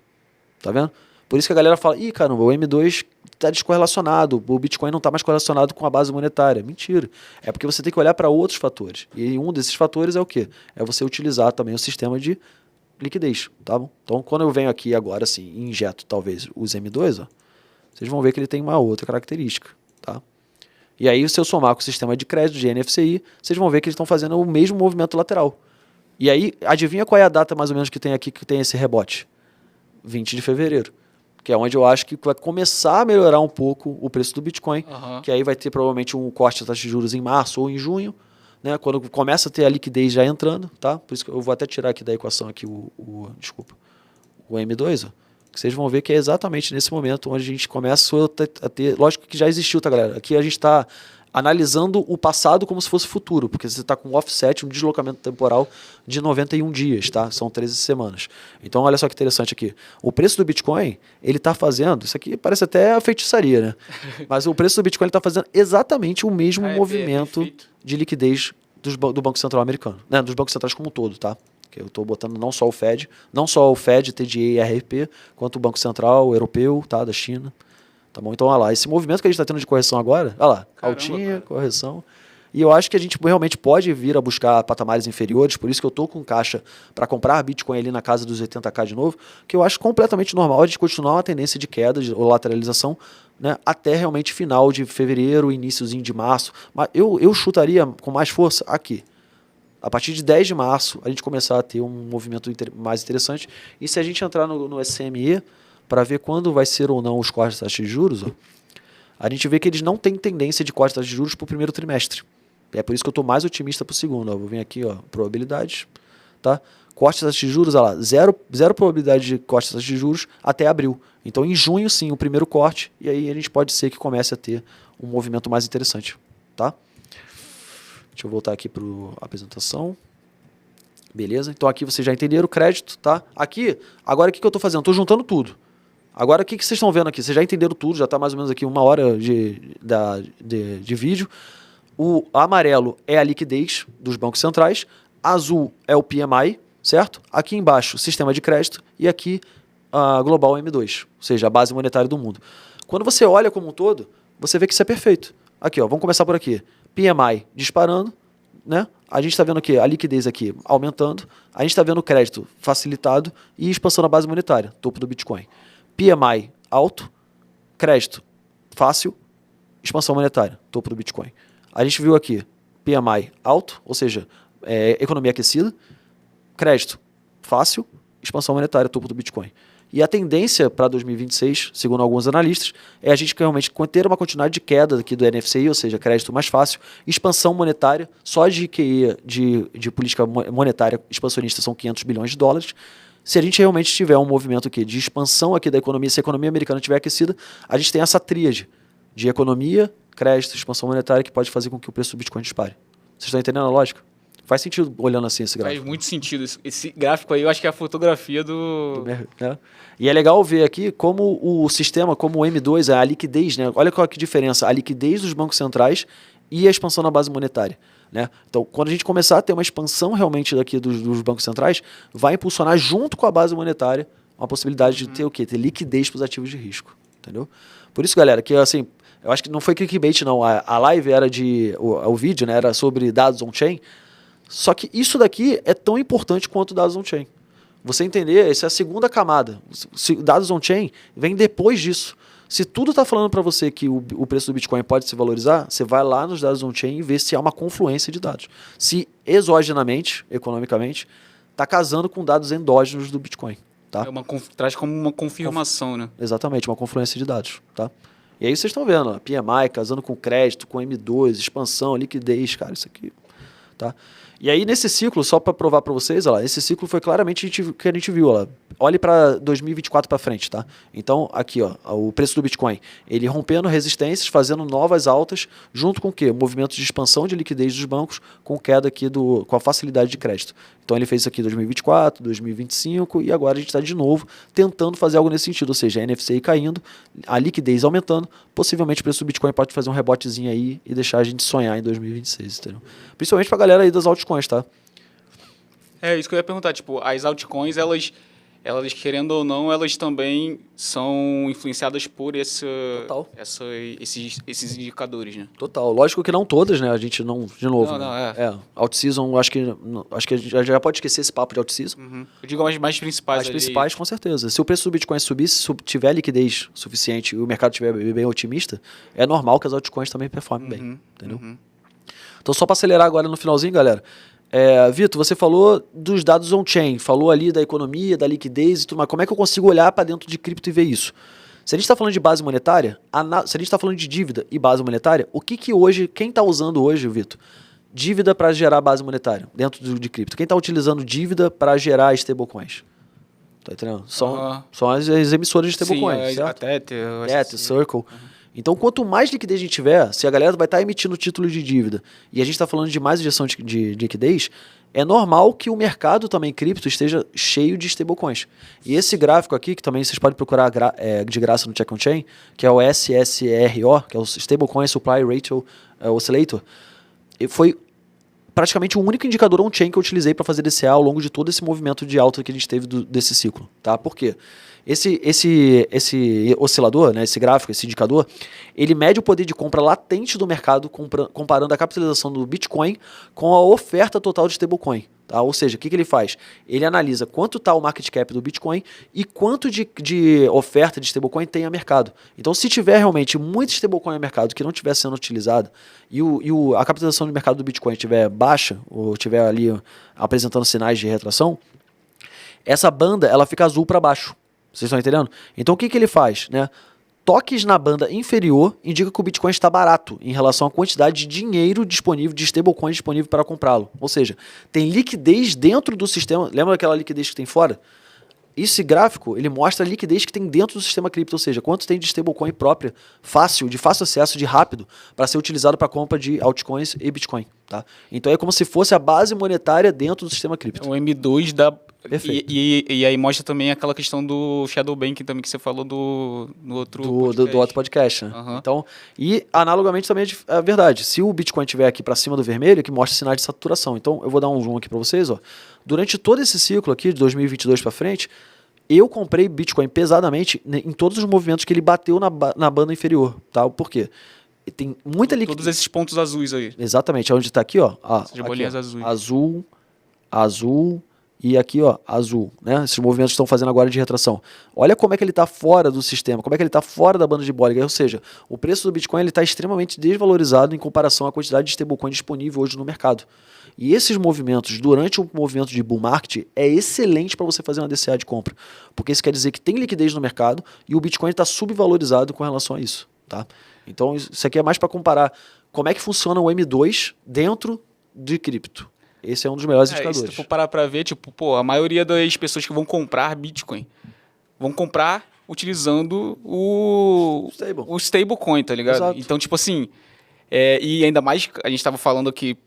B: Tá vendo? Por isso que a galera fala, ih, caramba, o M2 está descorrelacionado, o Bitcoin não está mais correlacionado com a base monetária. Mentira. É porque você tem que olhar para outros fatores. E um desses fatores é o quê? É você utilizar também o sistema de liquidez, tá bom? Então, quando eu venho aqui agora, assim, e injeto talvez os M2, ó, vocês vão ver que ele tem uma outra característica, tá? E aí, se eu somar com o sistema de crédito de NFCI, vocês vão ver que eles estão fazendo o mesmo movimento lateral. E aí, adivinha qual é a data mais ou menos que tem aqui que tem esse rebote? 20 de fevereiro. Que é onde eu acho que vai começar a melhorar um pouco o preço do Bitcoin, que aí vai ter provavelmente um corte da taxa de juros em março ou em junho, né, quando começa a ter a liquidez já entrando, tá? Por isso que eu vou até tirar aqui da equação aqui o M2, ó, que vocês vão ver que é exatamente nesse momento onde a gente começa a ter, lógico que já existiu, tá, galera? Aqui a gente está analisando o passado como se fosse futuro, porque você está com um offset, um deslocamento temporal de 91 dias, tá? São 13 semanas. Então, olha só que interessante aqui. O preço do Bitcoin, ele está fazendo, isso aqui parece até a feitiçaria, né? Mas o preço do Bitcoin está fazendo exatamente o mesmo movimento de liquidez do Banco Central americano, né? Dos bancos centrais como um todo, tá? Que eu estou botando não só o Fed, TGA e RRP, quanto o Banco Central Europeu, tá? Da China. Tá bom? Então, olha lá, esse movimento que a gente está tendo de correção agora, olha lá, altinha, correção. E eu acho que a gente realmente pode vir a buscar patamares inferiores, por isso que eu estou com caixa para comprar Bitcoin ali na casa dos 80k de novo, que eu acho completamente normal a gente continuar uma tendência de queda ou lateralização, né, até realmente final de fevereiro, iniciozinho de março. Mas eu chutaria com mais força aqui. A partir de 10 de março, a gente começar a ter um movimento mais interessante. E se a gente entrar no SME, para ver quando vai ser ou não os cortes das taxas de juros, ó, a gente vê que eles não têm tendência de corte das taxas de juros para o primeiro trimestre. É por isso que eu estou mais otimista para o segundo. Ó. Vou vir aqui, ó, probabilidades. Tá? Corte das taxas de juros, olha lá, zero probabilidade de corte das taxas de juros até abril. Então, em junho, sim, o primeiro corte. E aí a gente pode ser que comece a ter um movimento mais interessante. Tá? Deixa eu voltar aqui para a apresentação. Beleza? Então, aqui vocês já entenderam o crédito. Tá? Aqui, agora o que eu estou fazendo? Estou juntando tudo. Agora, o que vocês estão vendo aqui? Vocês já entenderam tudo, já está mais ou menos aqui 1 hora de vídeo. O amarelo é a liquidez dos bancos centrais, azul é o PMI, certo? Aqui embaixo, sistema de crédito, e aqui a Global M2, ou seja, a base monetária do mundo. Quando você olha como um todo, você vê que isso é perfeito. Aqui, ó, vamos começar por aqui. PMI disparando, né? A gente está vendo aqui a liquidez aqui aumentando, a gente está vendo o crédito facilitado e expansão da base monetária, topo do Bitcoin. PMI alto, crédito fácil, expansão monetária, topo do Bitcoin. A gente viu aqui PMI alto, ou seja, economia aquecida, crédito fácil, expansão monetária, topo do Bitcoin. E a tendência para 2026, segundo alguns analistas, é a gente realmente ter uma continuidade de queda aqui do NFCI, ou seja, crédito mais fácil, expansão monetária, só de QE de política monetária expansionista são 500 bilhões de dólares. Se a gente realmente tiver um movimento aqui de expansão aqui da economia, se a economia americana estiver aquecida, a gente tem essa tríade de economia, crédito, expansão monetária que pode fazer com que o preço do Bitcoin dispare. Vocês estão entendendo a lógica? Faz sentido olhando assim esse gráfico.
A: Faz muito sentido. Esse gráfico aí eu acho que é a fotografia
B: né? E é legal ver aqui como o sistema, como o M2, a liquidez, né? Olha qual que diferença, a liquidez dos bancos centrais e a expansão na base monetária. Né? Então, quando a gente começar a ter uma expansão realmente daqui dos bancos centrais, vai impulsionar junto com a base monetária uma possibilidade de ter o quê? Ter liquidez para os ativos de risco. Entendeu? Por isso, galera, que assim, eu acho que não foi clickbait, não. A live era o vídeo, né, era sobre dados on-chain. Só que isso daqui é tão importante quanto dados on-chain. Você entender, essa é a segunda camada. Dados on-chain vem depois disso. Se tudo está falando para você que o preço do Bitcoin pode se valorizar, você vai lá nos dados on-chain e vê se há uma confluência de dados. Se exogenamente, economicamente, está casando com dados endógenos do Bitcoin. Tá?
A: Traz como uma confirmação, né?
B: Exatamente, uma confluência de dados. Tá? E aí vocês estão vendo, ó, PMI casando com crédito, com M2, expansão, liquidez, cara, isso aqui. Tá? E aí nesse ciclo, só para provar para vocês, ó lá, esse ciclo foi claramente o que a gente viu. Ó lá. Olhe para 2024 para frente. Tá? Então aqui, ó, o preço do Bitcoin, ele rompendo resistências, fazendo novas altas, junto com o quê? Movimentos de expansão de liquidez dos bancos, com queda aqui com a facilidade de crédito. Então ele fez isso aqui em 2024, 2025 e agora a gente está de novo tentando fazer algo nesse sentido, ou seja, a NFCI caindo, a liquidez aumentando, possivelmente o preço do Bitcoin pode fazer um rebotezinho aí e deixar a gente sonhar em 2026, entendeu? Principalmente para a galera aí das altcoins, tá?
A: É isso que eu ia perguntar, tipo, as altcoins, elas querendo ou não, elas também são influenciadas por esses indicadores, né?
B: Total. Lógico que não todas, né? A gente não, de novo. Out-season, acho que a gente já pode esquecer esse papo de out-season.
A: Uhum. Eu digo as mais principais.
B: As principais, com certeza. Se o preço do Bitcoin subir, se tiver liquidez suficiente e o mercado estiver bem otimista, é normal que as altcoins também performem bem, entendeu? Então, só para acelerar agora no finalzinho, galera. Vitor, você falou dos dados on-chain, falou ali da economia, da liquidez e tudo mais. Como é que eu consigo olhar para dentro de cripto e ver isso? Se a gente está falando de base monetária, se a gente está falando de dívida e base monetária, o que hoje, quem está usando hoje, Vitor, dívida para gerar base monetária dentro de cripto? Quem está utilizando dívida para gerar stablecoins? Tá entendendo? São as emissoras de stablecoins, certo? Tether, Circle. Então, quanto mais liquidez a gente tiver, se a galera vai estar emitindo título de dívida e a gente está falando de mais injeção de liquidez, é normal que o mercado também cripto esteja cheio de stablecoins. E esse gráfico aqui, que também vocês podem procurar de graça no Check On Chain, que é o SSRO, que é o Stablecoin Supply Ratio Oscillator, foi praticamente o único indicador on-chain que eu utilizei para fazer DCA ao longo de todo esse movimento de alta que a gente teve desse ciclo. Tá? Por quê? Esse oscilador, né, esse gráfico, esse indicador, ele mede o poder de compra latente do mercado comparando a capitalização do Bitcoin com a oferta total de stablecoin. Tá? Ou seja, o que ele faz? Ele analisa quanto está o market cap do Bitcoin e quanto de oferta de stablecoin tem a mercado. Então, se tiver realmente muito stablecoin no mercado que não estiver sendo utilizado e a capitalização de mercado do Bitcoin estiver baixa ou estiver ali apresentando sinais de retração, essa banda ela fica azul para baixo. Vocês estão entendendo? Então, o que ele faz? Né? Toques na banda inferior indicam que o Bitcoin está barato em relação à quantidade de dinheiro disponível, de stablecoin disponível para comprá-lo. Ou seja, tem liquidez dentro do sistema. Lembra daquela liquidez que tem fora? Esse gráfico, ele mostra a liquidez que tem dentro do sistema cripto, ou seja, quanto tem de stablecoin própria, de fácil acesso, de rápido, para ser utilizado para compra de altcoins e Bitcoin. Tá? Então é como se fosse a base monetária dentro do sistema cripto.
A: O M2 da...
B: Perfeito.
A: E aí mostra também aquela questão do Shadow Banking também que você falou no outro podcast.
B: Do outro podcast, né?
A: Uhum.
B: Então, e analogamente também é verdade. Se o Bitcoin estiver aqui para cima do vermelho, é que mostra sinais de saturação. Então, eu vou dar um zoom aqui para vocês. Ó. Durante todo esse ciclo aqui, de 2022 para frente, eu comprei Bitcoin pesadamente em todos os movimentos que ele bateu na banda inferior. Tá? Por quê? Tem muita liquidez.
A: Todos esses pontos azuis aí.
B: Exatamente. Onde está aqui, ó.
A: Essas bolinhas azuis.
B: Azul. E aqui, ó, azul, né? Esses movimentos que estão fazendo agora de retração. Olha como é que ele está fora do sistema, como é que ele está fora da banda de Bollinger. Ou seja, o preço do Bitcoin está extremamente desvalorizado em comparação à quantidade de stablecoin disponível hoje no mercado. E esses movimentos, durante um movimento de bull market, é excelente para você fazer uma DCA de compra. Porque isso quer dizer que tem liquidez no mercado e o Bitcoin está subvalorizado com relação a isso. Tá? Então, isso aqui é mais para comparar como é que funciona o M2 dentro de cripto. Esse é um dos melhores indicadores.
A: Se tu for parar pra ver, tipo, pô, a maioria das pessoas que vão comprar Bitcoin vão comprar utilizando o stablecoin, tá ligado?
B: Exato.
A: Então, tipo assim, e ainda mais, a gente tava falando aqui,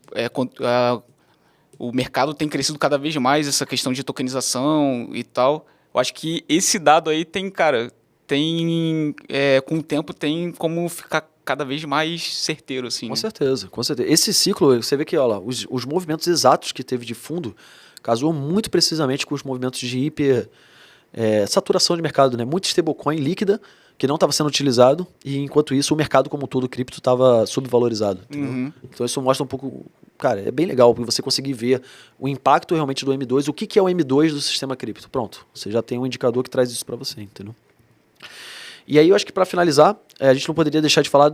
A: o mercado tem crescido cada vez mais, essa questão de tokenização e tal. Eu acho que esse dado aí tem, cara, com o tempo tem como ficar cada vez mais certeiro, assim.
B: Com certeza, com certeza. Esse ciclo, você vê que, olha lá, os movimentos exatos que teve de fundo casou muito precisamente com os movimentos de saturação de mercado, né? Muito stablecoin líquida que não estava sendo utilizado e, enquanto isso, o mercado como todo, o cripto, estava subvalorizado.
A: Uhum.
B: Então isso mostra um pouco... Cara, é bem legal porque você conseguir ver o impacto realmente do M2, o que é o M2 do sistema cripto. Pronto, você já tem um indicador que traz isso para você, entendeu? E aí eu acho que para finalizar, a gente não poderia deixar de falar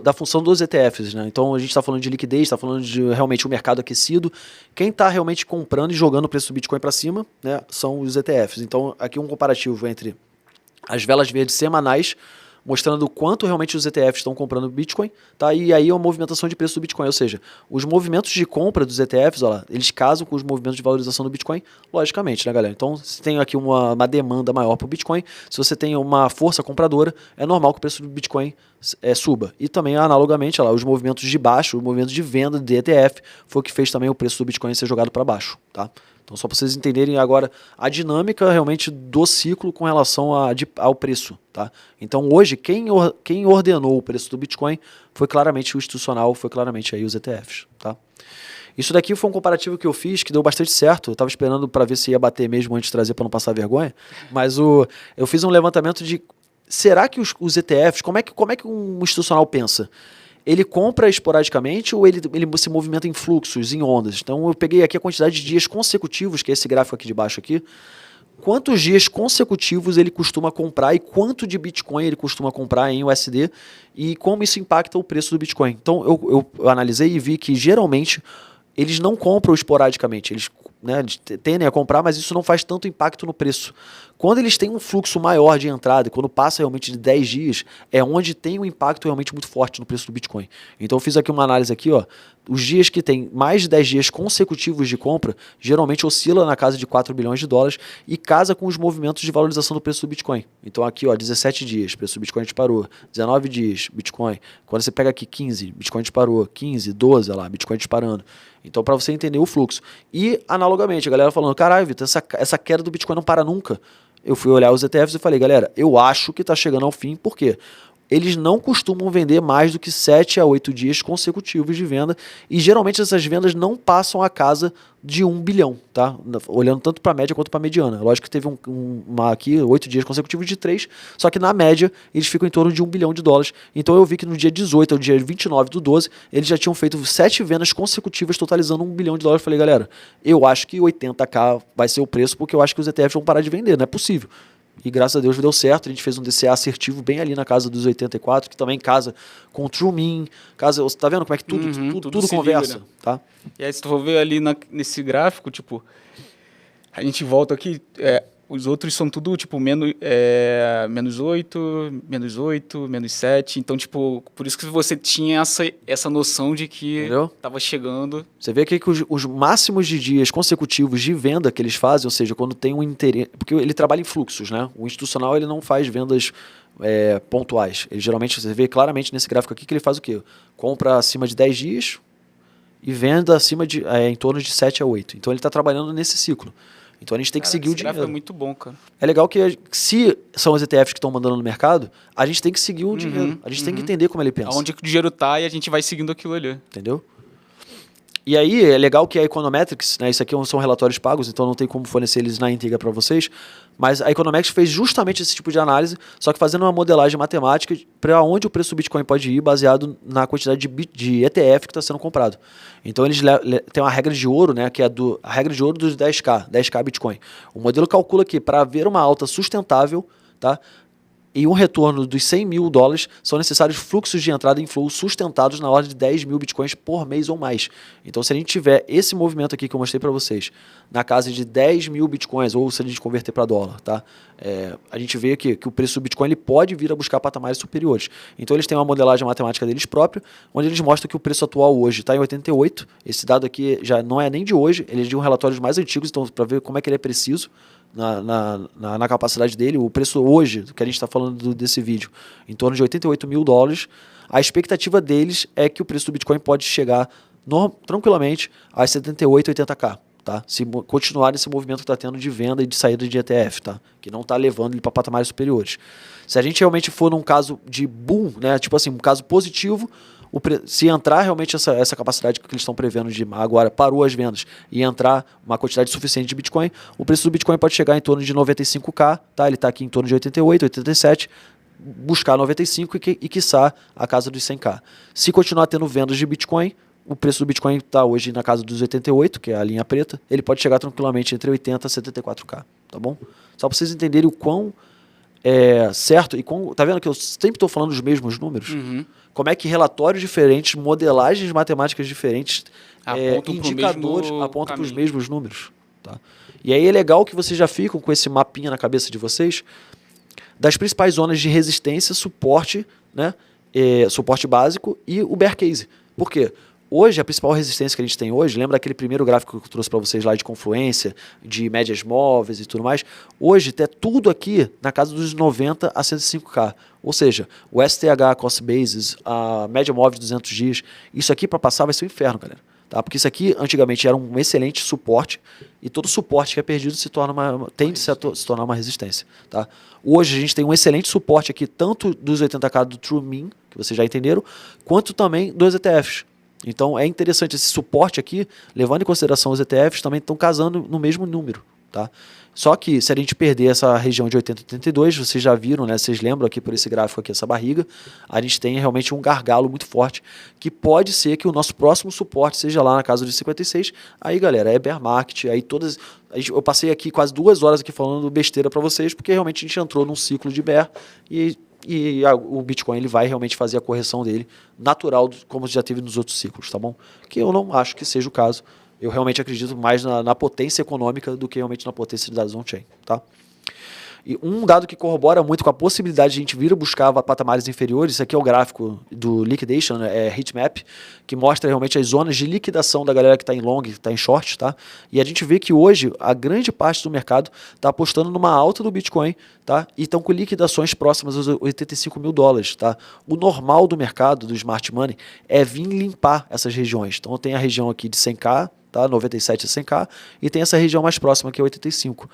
B: da função dos ETFs, né? Então a gente está falando de liquidez, está falando de realmente o mercado aquecido. Quem está realmente comprando e jogando o preço do Bitcoin para cima, né, são os ETFs. Então aqui um comparativo entre as velas verdes semanais, mostrando o quanto realmente os ETFs estão comprando Bitcoin, tá? E aí a movimentação de preço do Bitcoin, ou seja, os movimentos de compra dos ETFs, ó lá, eles casam com os movimentos de valorização do Bitcoin, logicamente, né, galera? Então, se tem aqui uma demanda maior para o Bitcoin, se você tem uma força compradora, é normal que o preço do Bitcoin suba. E também, analogamente, ó lá, os movimentos de baixo, os movimentos de venda de ETF, foi o que fez também o preço do Bitcoin ser jogado para baixo, tá? Então, só para vocês entenderem agora a dinâmica realmente do ciclo com relação ao preço. Tá? Então, hoje, quem ordenou o preço do Bitcoin foi claramente o institucional, foi claramente aí os ETFs. Tá? Isso daqui foi um comparativo que eu fiz, que deu bastante certo. Eu estava esperando para ver se ia bater mesmo antes de trazer para não passar vergonha. Mas eu fiz um levantamento de, será que os ETFs, como é que um institucional pensa? Ele compra esporadicamente ou ele se movimenta em fluxos, em ondas? Então eu peguei aqui a quantidade de dias consecutivos, que é esse gráfico aqui de baixo aqui. Quantos dias consecutivos ele costuma comprar e quanto de Bitcoin ele costuma comprar em USD e como isso impacta o preço do Bitcoin. Então eu analisei e vi que geralmente eles não compram esporadicamente, eles tendem a comprar, mas isso não faz tanto impacto no preço. Quando eles têm um fluxo maior de entrada, quando passa realmente de 10 dias, é onde tem um impacto realmente muito forte no preço do Bitcoin. Então eu fiz aqui uma análise aqui, ó, os dias que tem mais de 10 dias consecutivos de compra, geralmente oscila na casa de 4 bilhões de dólares e casa com os movimentos de valorização do preço do Bitcoin. Então aqui, ó, 17 dias, preço do Bitcoin disparou, 19 dias, Bitcoin. Quando você pega aqui 15, Bitcoin disparou, 15, 12, olha lá, Bitcoin disparando. Então, para você entender o fluxo. E, analogamente, a galera falando, caralho, Vitor, essa queda do Bitcoin não para nunca. Eu fui olhar os ETFs e falei, galera, eu acho que está chegando ao fim, por quê? eles não costumam vender mais do que 7 a 8 dias consecutivos de venda, e geralmente essas vendas não passam a casa de 1 bilhão, tá? Olhando tanto para a média quanto para a mediana. Lógico que teve uma aqui, 8 dias consecutivos de 3, só que na média eles ficam em torno de 1 bilhão de dólares. Então eu vi que no dia 18 ao dia 29 do 12, eles já tinham feito 7 vendas consecutivas, totalizando 1 bilhão de dólares. Eu falei, galera, eu acho que 80k vai ser o preço, porque eu acho que os ETFs vão parar de vender, não é possível. E graças a Deus deu certo, a gente fez um DCA assertivo bem ali na casa dos 84, que também casa com o TrueMean, casa, você tá vendo como é que tudo conversa,
A: liga, né?
B: tá?
A: E aí se tu for ver ali nesse gráfico, tipo, a gente volta aqui, os outros são tudo, tipo, menos 8, menos 8, menos 7. Então, tipo, por isso que você tinha essa noção de que
B: Entendeu?
A: tava chegando.
B: Você vê aqui que os máximos de dias consecutivos de venda que eles fazem, ou seja, quando tem um interesse... Porque ele trabalha em fluxos, né? O institucional, ele não faz vendas pontuais. Ele geralmente, você vê claramente nesse gráfico aqui que ele faz o quê? Compra acima de 10 dias e venda em torno de 7 a 8. Então, ele está trabalhando nesse ciclo. Então a gente tem que seguir o dinheiro.
A: É muito bom, cara.
B: É legal que se são os ETFs que estão mandando no mercado, a gente tem que seguir o dinheiro. A gente tem que entender como ele pensa.
A: Onde o dinheiro tá e a gente vai seguindo aquilo ali.
B: Entendeu? E aí é legal que a Econometrics, né, isso aqui são relatórios pagos, então não tem como fornecer eles na íntegra para vocês, mas a Econometrics fez justamente esse tipo de análise, só que fazendo uma modelagem matemática para onde o preço do Bitcoin pode ir, baseado na quantidade de ETF que está sendo comprado. Então eles têm uma regra de ouro, né, que é a regra de ouro dos 10K Bitcoin. O modelo calcula que para haver uma alta sustentável, tá, e um retorno dos 100 mil dólares, são necessários fluxos de entrada em flow sustentados na ordem de 10 mil bitcoins por mês ou mais. Então, se a gente tiver esse movimento aqui que eu mostrei para vocês, na casa de 10 mil bitcoins, ou se a gente converter para dólar, tá? A gente vê aqui que o preço do Bitcoin ele pode vir a buscar patamares superiores. Então, eles têm uma modelagem matemática deles própria, onde eles mostram que o preço atual hoje está em 88. Esse dado aqui já não é nem de hoje, ele é de um relatório mais antigos, então, para ver como é que ele é preciso. Na capacidade dele, o preço hoje, que a gente está falando desse vídeo, em torno de 88 mil dólares, a expectativa deles é que o preço do Bitcoin pode chegar tranquilamente a 78, 80k, tá? Se continuar esse movimento que está tendo de venda e de saída de ETF, tá? Que não está levando ele para patamares superiores. Se a gente realmente for num caso de boom, né? Tipo assim, um caso positivo, se entrar realmente essa capacidade que eles estão prevendo de agora parou as vendas e entrar uma quantidade suficiente de Bitcoin, o preço do Bitcoin pode chegar em torno de 95k, tá? Ele está aqui em torno de 88, 87, buscar 95 e quiçá a casa dos 100k. Se continuar tendo vendas de Bitcoin, o preço do Bitcoin está hoje na casa dos 88, que é a linha preta, ele pode chegar tranquilamente entre 80 e 74k, tá bom? Só para vocês entenderem o quão certo, e tá vendo que eu sempre estou falando os mesmos números? Como é que relatórios diferentes, modelagens matematicas diferentes, indicadores apontam para os mesmos números. Tá? E aí é legal que vocês já ficam com esse mapinha na cabeça de vocês das principais zonas de resistência, suporte, né, suporte básico e o bear case. Por quê? Hoje, a principal resistência que a gente tem hoje, lembra aquele primeiro gráfico que eu trouxe para vocês lá de confluência, de médias móveis e tudo mais? Hoje, tem tudo aqui na casa dos 90 a 105k. Ou seja, o STH Cost Basis, a média móvel de 200 dias, isso aqui para passar vai ser um inferno, galera. Tá? Porque isso aqui, antigamente, era um excelente suporte e todo suporte que é perdido tende a se tornar uma resistência. Tá? Hoje, a gente tem um excelente suporte aqui, tanto dos 80k do TrueMean, que vocês já entenderam, quanto também dos ETFs. Então é interessante esse suporte aqui, levando em consideração os ETFs, também estão casando no mesmo número. Tá? Só que se a gente perder essa região de 80 e 82, vocês já viram, né? Vocês lembram aqui por esse gráfico aqui, essa barriga, a gente tem realmente um gargalo muito forte, que pode ser que o nosso próximo suporte seja lá na casa de 56. Aí, galera, é bear market, aí eu passei aqui quase 2 horas aqui falando besteira para vocês, porque realmente a gente entrou num ciclo de bear e o Bitcoin ele vai realmente fazer a correção dele natural, como já teve nos outros ciclos, tá bom? Que eu não acho que seja o caso. Eu realmente acredito mais na potência econômica do que realmente na potência de dados on-chain, tá? E um dado que corrobora muito com a possibilidade de a gente vir a buscar patamares inferiores, isso aqui é o gráfico do liquidation, heatmap, que mostra realmente as zonas de liquidação da galera que está em long, que está em short, tá? E a gente vê que hoje a grande parte do mercado está apostando numa alta do Bitcoin, tá? E estão com liquidações próximas aos 85 mil dólares, tá? O normal do mercado, do smart money, é vir limpar essas regiões. Então tem a região aqui de 100k, tá? 97 a 100k, e tem essa região mais próxima que é 85.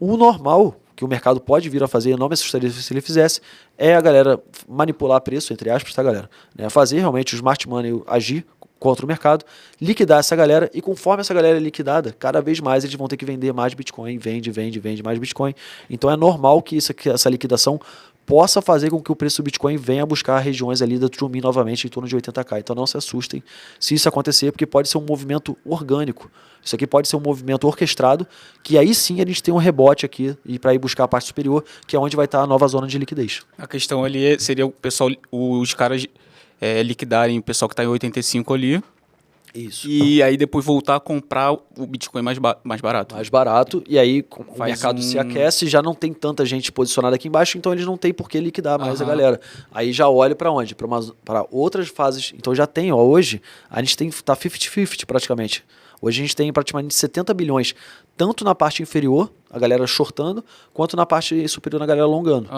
B: O normal que o mercado pode vir a fazer, não me assustaria se ele fizesse, é a galera manipular preço, entre aspas, tá, galera? Né? Fazer realmente o smart money agir contra o mercado, liquidar essa galera, e conforme essa galera é liquidada, cada vez mais eles vão ter que vender mais Bitcoin, vende mais Bitcoin. Então é normal que essa liquidação possa fazer com que o preço do Bitcoin venha buscar regiões ali da True novamente em torno de 80k. Então não se assustem se isso acontecer, porque pode ser um movimento orgânico. Isso aqui pode ser um movimento orquestrado, que aí sim a gente tem um rebote aqui e para ir buscar a parte superior, que é onde vai estar a nova zona de liquidez.
A: A questão ali seria o pessoal, os caras liquidarem o pessoal que está em 85 ali.
B: Isso.
A: E aí depois voltar a comprar o Bitcoin mais barato.
B: Mais barato, e aí o mercado se aquece, já não tem tanta gente posicionada aqui embaixo, então eles não têm por que liquidar mais a galera. Aí já olha para onde? Para outras fases. Então já tem, ó, hoje a gente tá 50-50 praticamente. Hoje a gente tem praticamente 70 bilhões, tanto na parte inferior, a galera shortando, quanto na parte superior, a galera longando.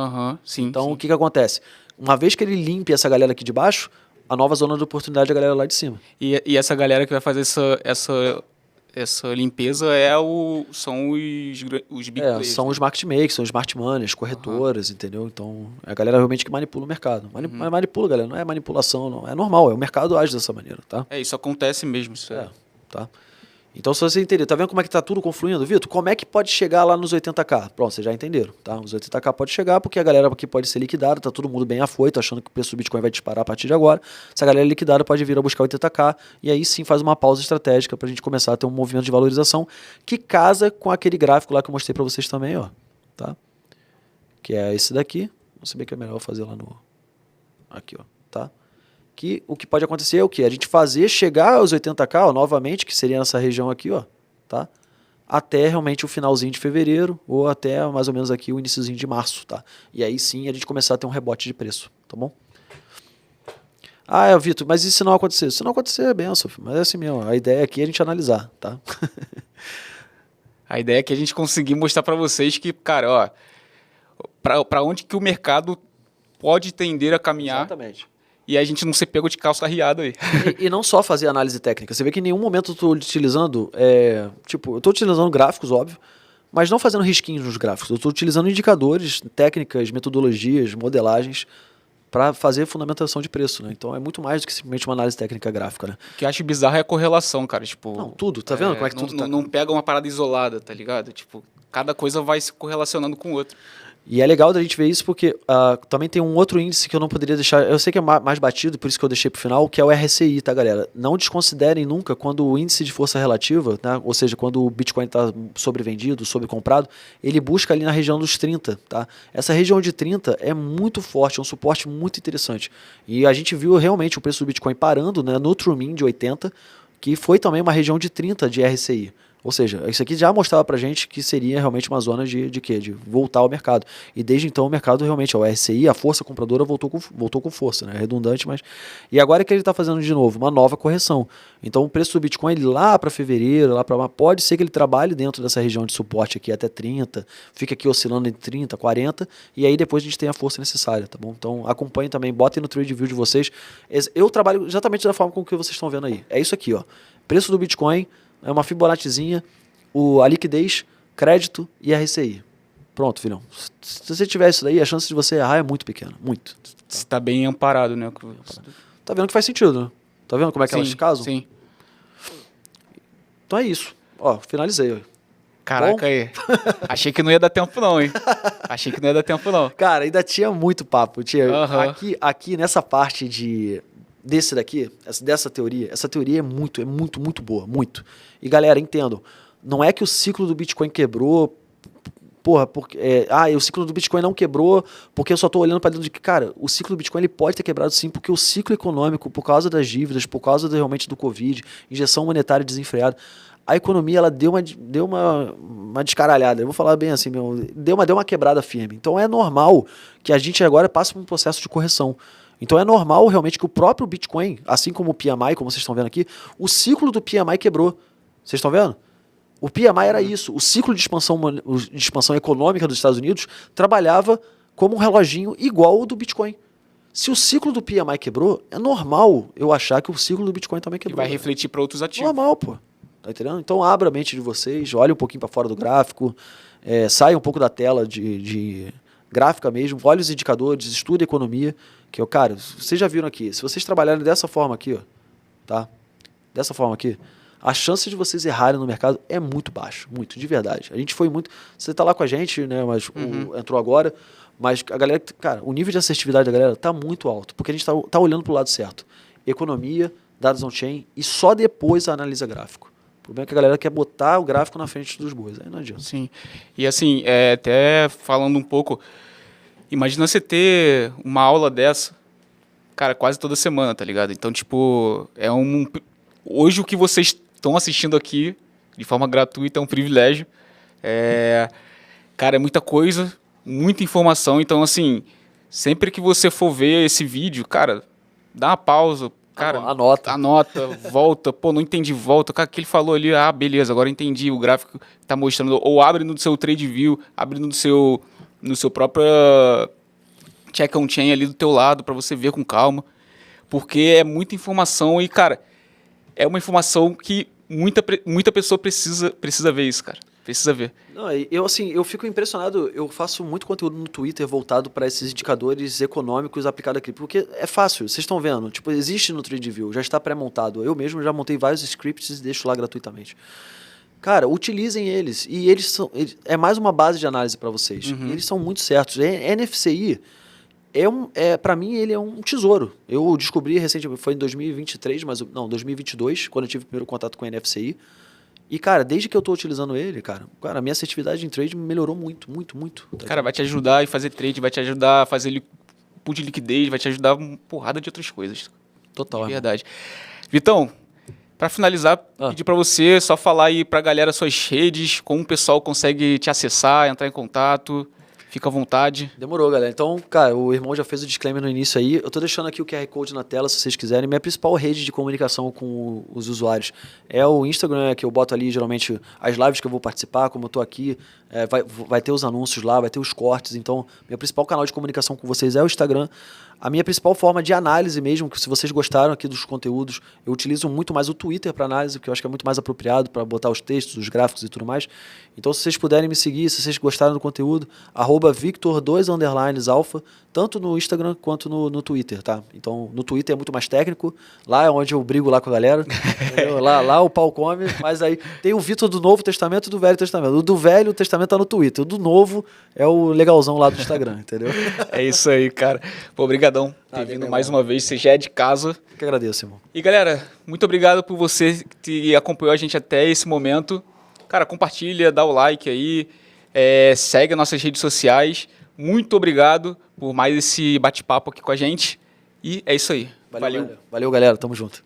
A: Sim,
B: então
A: sim.
B: O que acontece? Uma vez que ele limpe essa galera aqui de baixo, a nova zona de oportunidade é a galera lá de cima.
A: E essa galera que vai fazer essa limpeza são os big players.
B: São os market makers, são os smart money, as corretoras, entendeu? Então, é a galera realmente que manipula o mercado. Manipula, galera, não é manipulação, não. É normal, o mercado age dessa maneira, tá?
A: Isso acontece mesmo. Isso
B: tá? Então, se você entender, tá vendo como é que tá tudo confluindo, Vitor? Como é que pode chegar lá nos 80k? Pronto, vocês já entenderam, tá? Os 80k pode chegar porque a galera aqui pode ser liquidada, tá todo mundo bem afoito, achando que o preço do Bitcoin vai disparar a partir de agora. Essa galera liquidada pode vir a buscar 80k e aí sim faz uma pausa estratégica pra gente começar a ter um movimento de valorização que casa com aquele gráfico lá que eu mostrei pra vocês também, ó, tá? Que é esse daqui. Vou saber que é melhor fazer lá no... Aqui, ó, tá? Que o que pode acontecer é o quê? A gente fazer chegar aos 80k, ó, novamente, que seria nessa região aqui, ó, tá? Até realmente o finalzinho de fevereiro, ou até mais ou menos aqui o iniciozinho de março, tá? E aí sim a gente começar a ter um rebote de preço, tá bom? Ah, Vitor, mas e se não acontecer? Se não acontecer, é benção, mas é assim mesmo, a ideia aqui é a gente analisar, tá?
A: A ideia é que a gente conseguir mostrar para vocês que, cara, ó, para onde que o mercado pode tender a caminhar.
B: Exatamente.
A: E a gente não ser pego de calça riada aí.
B: E não só fazer análise técnica. Você vê que em nenhum momento eu estou utilizando... eu estou utilizando gráficos, óbvio, mas não fazendo risquinhos nos gráficos. Eu estou utilizando indicadores, técnicas, metodologias, modelagens para fazer fundamentação de preço, né? Então é muito mais do que simplesmente uma análise técnica gráfica, né?
A: O que eu acho bizarro é a correlação, cara. Tipo,
B: não, tudo. Tá vendo como é que tudo tá...
A: Não pega uma parada isolada, tá ligado? Tipo, cada coisa vai se correlacionando com o outro.
B: E é legal da gente ver isso porque também tem um outro índice que eu não poderia deixar, eu sei que é mais batido, por isso que eu deixei pro final, que é o RSI, tá, galera? Não desconsiderem nunca quando o índice de força relativa, né, ou seja, quando o Bitcoin está sobrevendido, sobrecomprado, ele busca ali na região dos 30, tá? Essa região de 30 é muito forte, é um suporte muito interessante. E a gente viu realmente o preço do Bitcoin parando, né, no True de 80, que foi também uma região de 30 de RSI. Ou seja, isso aqui já mostrava pra gente que seria realmente uma zona de quê? De voltar ao mercado. E desde então o mercado realmente, o RSI, a força compradora voltou com força, né? Redundante, mas... E agora é que ele está fazendo de novo uma nova correção. Então o preço do Bitcoin lá para fevereiro, lá para pode ser que ele trabalhe dentro dessa região de suporte aqui até 30, fica aqui oscilando entre 30, 40, e aí depois a gente tem a força necessária, tá bom? Então acompanhem também, botem no trade view de vocês. Eu trabalho exatamente da forma com que vocês estão vendo aí. É isso aqui, ó. Preço do Bitcoin... É uma Fibonaccizinha, a liquidez, crédito e RCI. Pronto, filhão. Se você tiver isso daí, a chance de você errar é muito pequena. Muito.
A: Você tá bem amparado, né?
B: Tá vendo que faz sentido, né? Tá vendo como é que elas casam?
A: Sim.
B: Então é isso. Ó, finalizei. Ó.
A: Caraca, aí. Achei que não ia dar tempo não, hein? Achei que não ia dar tempo não.
B: Cara, ainda tinha muito papo. Aqui nessa parte dessa teoria, essa teoria é muito boa, muito. E galera, entendam, não é que o ciclo do Bitcoin quebrou, o ciclo do Bitcoin não quebrou porque eu só tô olhando para dentro de que, cara, o ciclo do Bitcoin ele pode ter quebrado sim, porque o ciclo econômico, por causa das dívidas, por causa realmente do Covid, injeção monetária desenfreada, a economia ela deu uma descaralhada, eu vou falar bem assim, deu uma quebrada firme. Então é normal que a gente agora passe por um processo de correção. Então é normal realmente que o próprio Bitcoin, assim como o PMI, como vocês estão vendo aqui, o ciclo do PMI quebrou. Vocês estão vendo? O PMI era isso. O ciclo de expansão econômica dos Estados Unidos trabalhava como um reloginho igual ao do Bitcoin. Se o ciclo do PMI quebrou, é normal eu achar que o ciclo do Bitcoin também quebrou.
A: E vai refletir para outros ativos.
B: Normal, pô. Tá entendendo? Então abra a mente de vocês, olhe um pouquinho para fora do gráfico, Saia um pouco da tela de gráfica mesmo, olhe os indicadores, estude economia, que, cara, vocês já viram aqui, se vocês trabalharem dessa forma aqui, ó, tá? Dessa forma aqui, a chance de vocês errarem no mercado é muito baixa, muito, de verdade. A gente foi muito... Você tá lá com a gente, né, mas entrou agora, mas a galera, cara, o nível de assertividade da galera tá muito alto, porque a gente tá olhando pro lado certo. Economia, dados on-chain e só depois analisa gráfico. O problema é que a galera quer botar o gráfico na frente dos bois, aí não adianta.
A: Sim, e assim, até falando um pouco, imagina você ter uma aula dessa, cara, quase toda semana, tá ligado? Então, tipo, hoje o que vocês estão assistindo aqui, de forma gratuita, é um privilégio. Cara, é muita coisa, muita informação. Então, assim, sempre que você for ver esse vídeo, cara, dá uma pausa. Cara, anota, volta. Pô, não entendi, volta. Cara, o que ele falou ali? Ah, beleza, agora entendi. O gráfico tá mostrando. Ou abre no seu TradingView, abre no seu próprio check on chain ali do teu lado para você ver com calma. Porque é muita informação e, cara, é uma informação que muita pessoa precisa ver isso, cara. Precisa ver.
B: Não, eu fico impressionado. Eu faço muito conteúdo no Twitter voltado para esses indicadores econômicos aplicados aqui. Porque é fácil, vocês estão vendo. Tipo, existe no TradingView, já está pré-montado. Eu mesmo já montei vários scripts e deixo lá gratuitamente. Cara, utilizem eles. E é mais uma base de análise para vocês. Eles são muito certos. NFCI, para mim, ele é um tesouro. Eu descobri recentemente, foi em 2023, 2022, quando eu tive o primeiro contato com o NFCI. E, cara, desde que eu estou utilizando ele, cara, a minha assertividade em trade melhorou muito, muito, muito.
A: Cara, vai te ajudar a fazer trade, vai te ajudar a fazer pool de liquidez, vai te ajudar uma porrada de outras coisas.
B: Total.
A: De verdade. Vitão, para finalizar, pedir para você só falar aí para a galera suas redes, como o pessoal consegue te acessar, entrar em contato. Fica à vontade.
B: Demorou, galera. Então, cara, o irmão já fez o disclaimer no início aí. Eu tô deixando aqui o QR Code na tela, se vocês quiserem. Minha principal rede de comunicação com os usuários é o Instagram, que eu boto ali, geralmente, as lives que eu vou participar, como eu tô aqui. Vai ter os anúncios lá, vai ter os cortes. Então, meu principal canal de comunicação com vocês é o Instagram. A minha principal forma de análise mesmo, que se vocês gostaram aqui dos conteúdos, eu utilizo muito mais o Twitter para análise, porque eu acho que é muito mais apropriado para botar os textos, os gráficos e tudo mais. Então, se vocês puderem me seguir, se vocês gostaram do conteúdo, @Victor2_alpha, tanto no Instagram quanto no Twitter, tá? Então, no Twitter é muito mais técnico, lá é onde eu brigo lá com a galera, lá o pau come, mas aí tem o Vitor do Novo Testamento e do Velho Testamento. O do Velho Testamento tá no Twitter, o do Novo é o legalzão lá do Instagram, entendeu?
A: É isso aí, cara. Pô, obrigadão por ter vindo mais uma vez, você já é de casa.
B: Eu que agradeço, irmão.
A: E galera, muito obrigado por você que acompanhou a gente até esse momento. Cara, compartilha, dá o like aí, segue nossas redes sociais. Muito obrigado por mais esse bate-papo aqui com a gente. E é isso aí.
B: Valeu, galera. Tamo junto.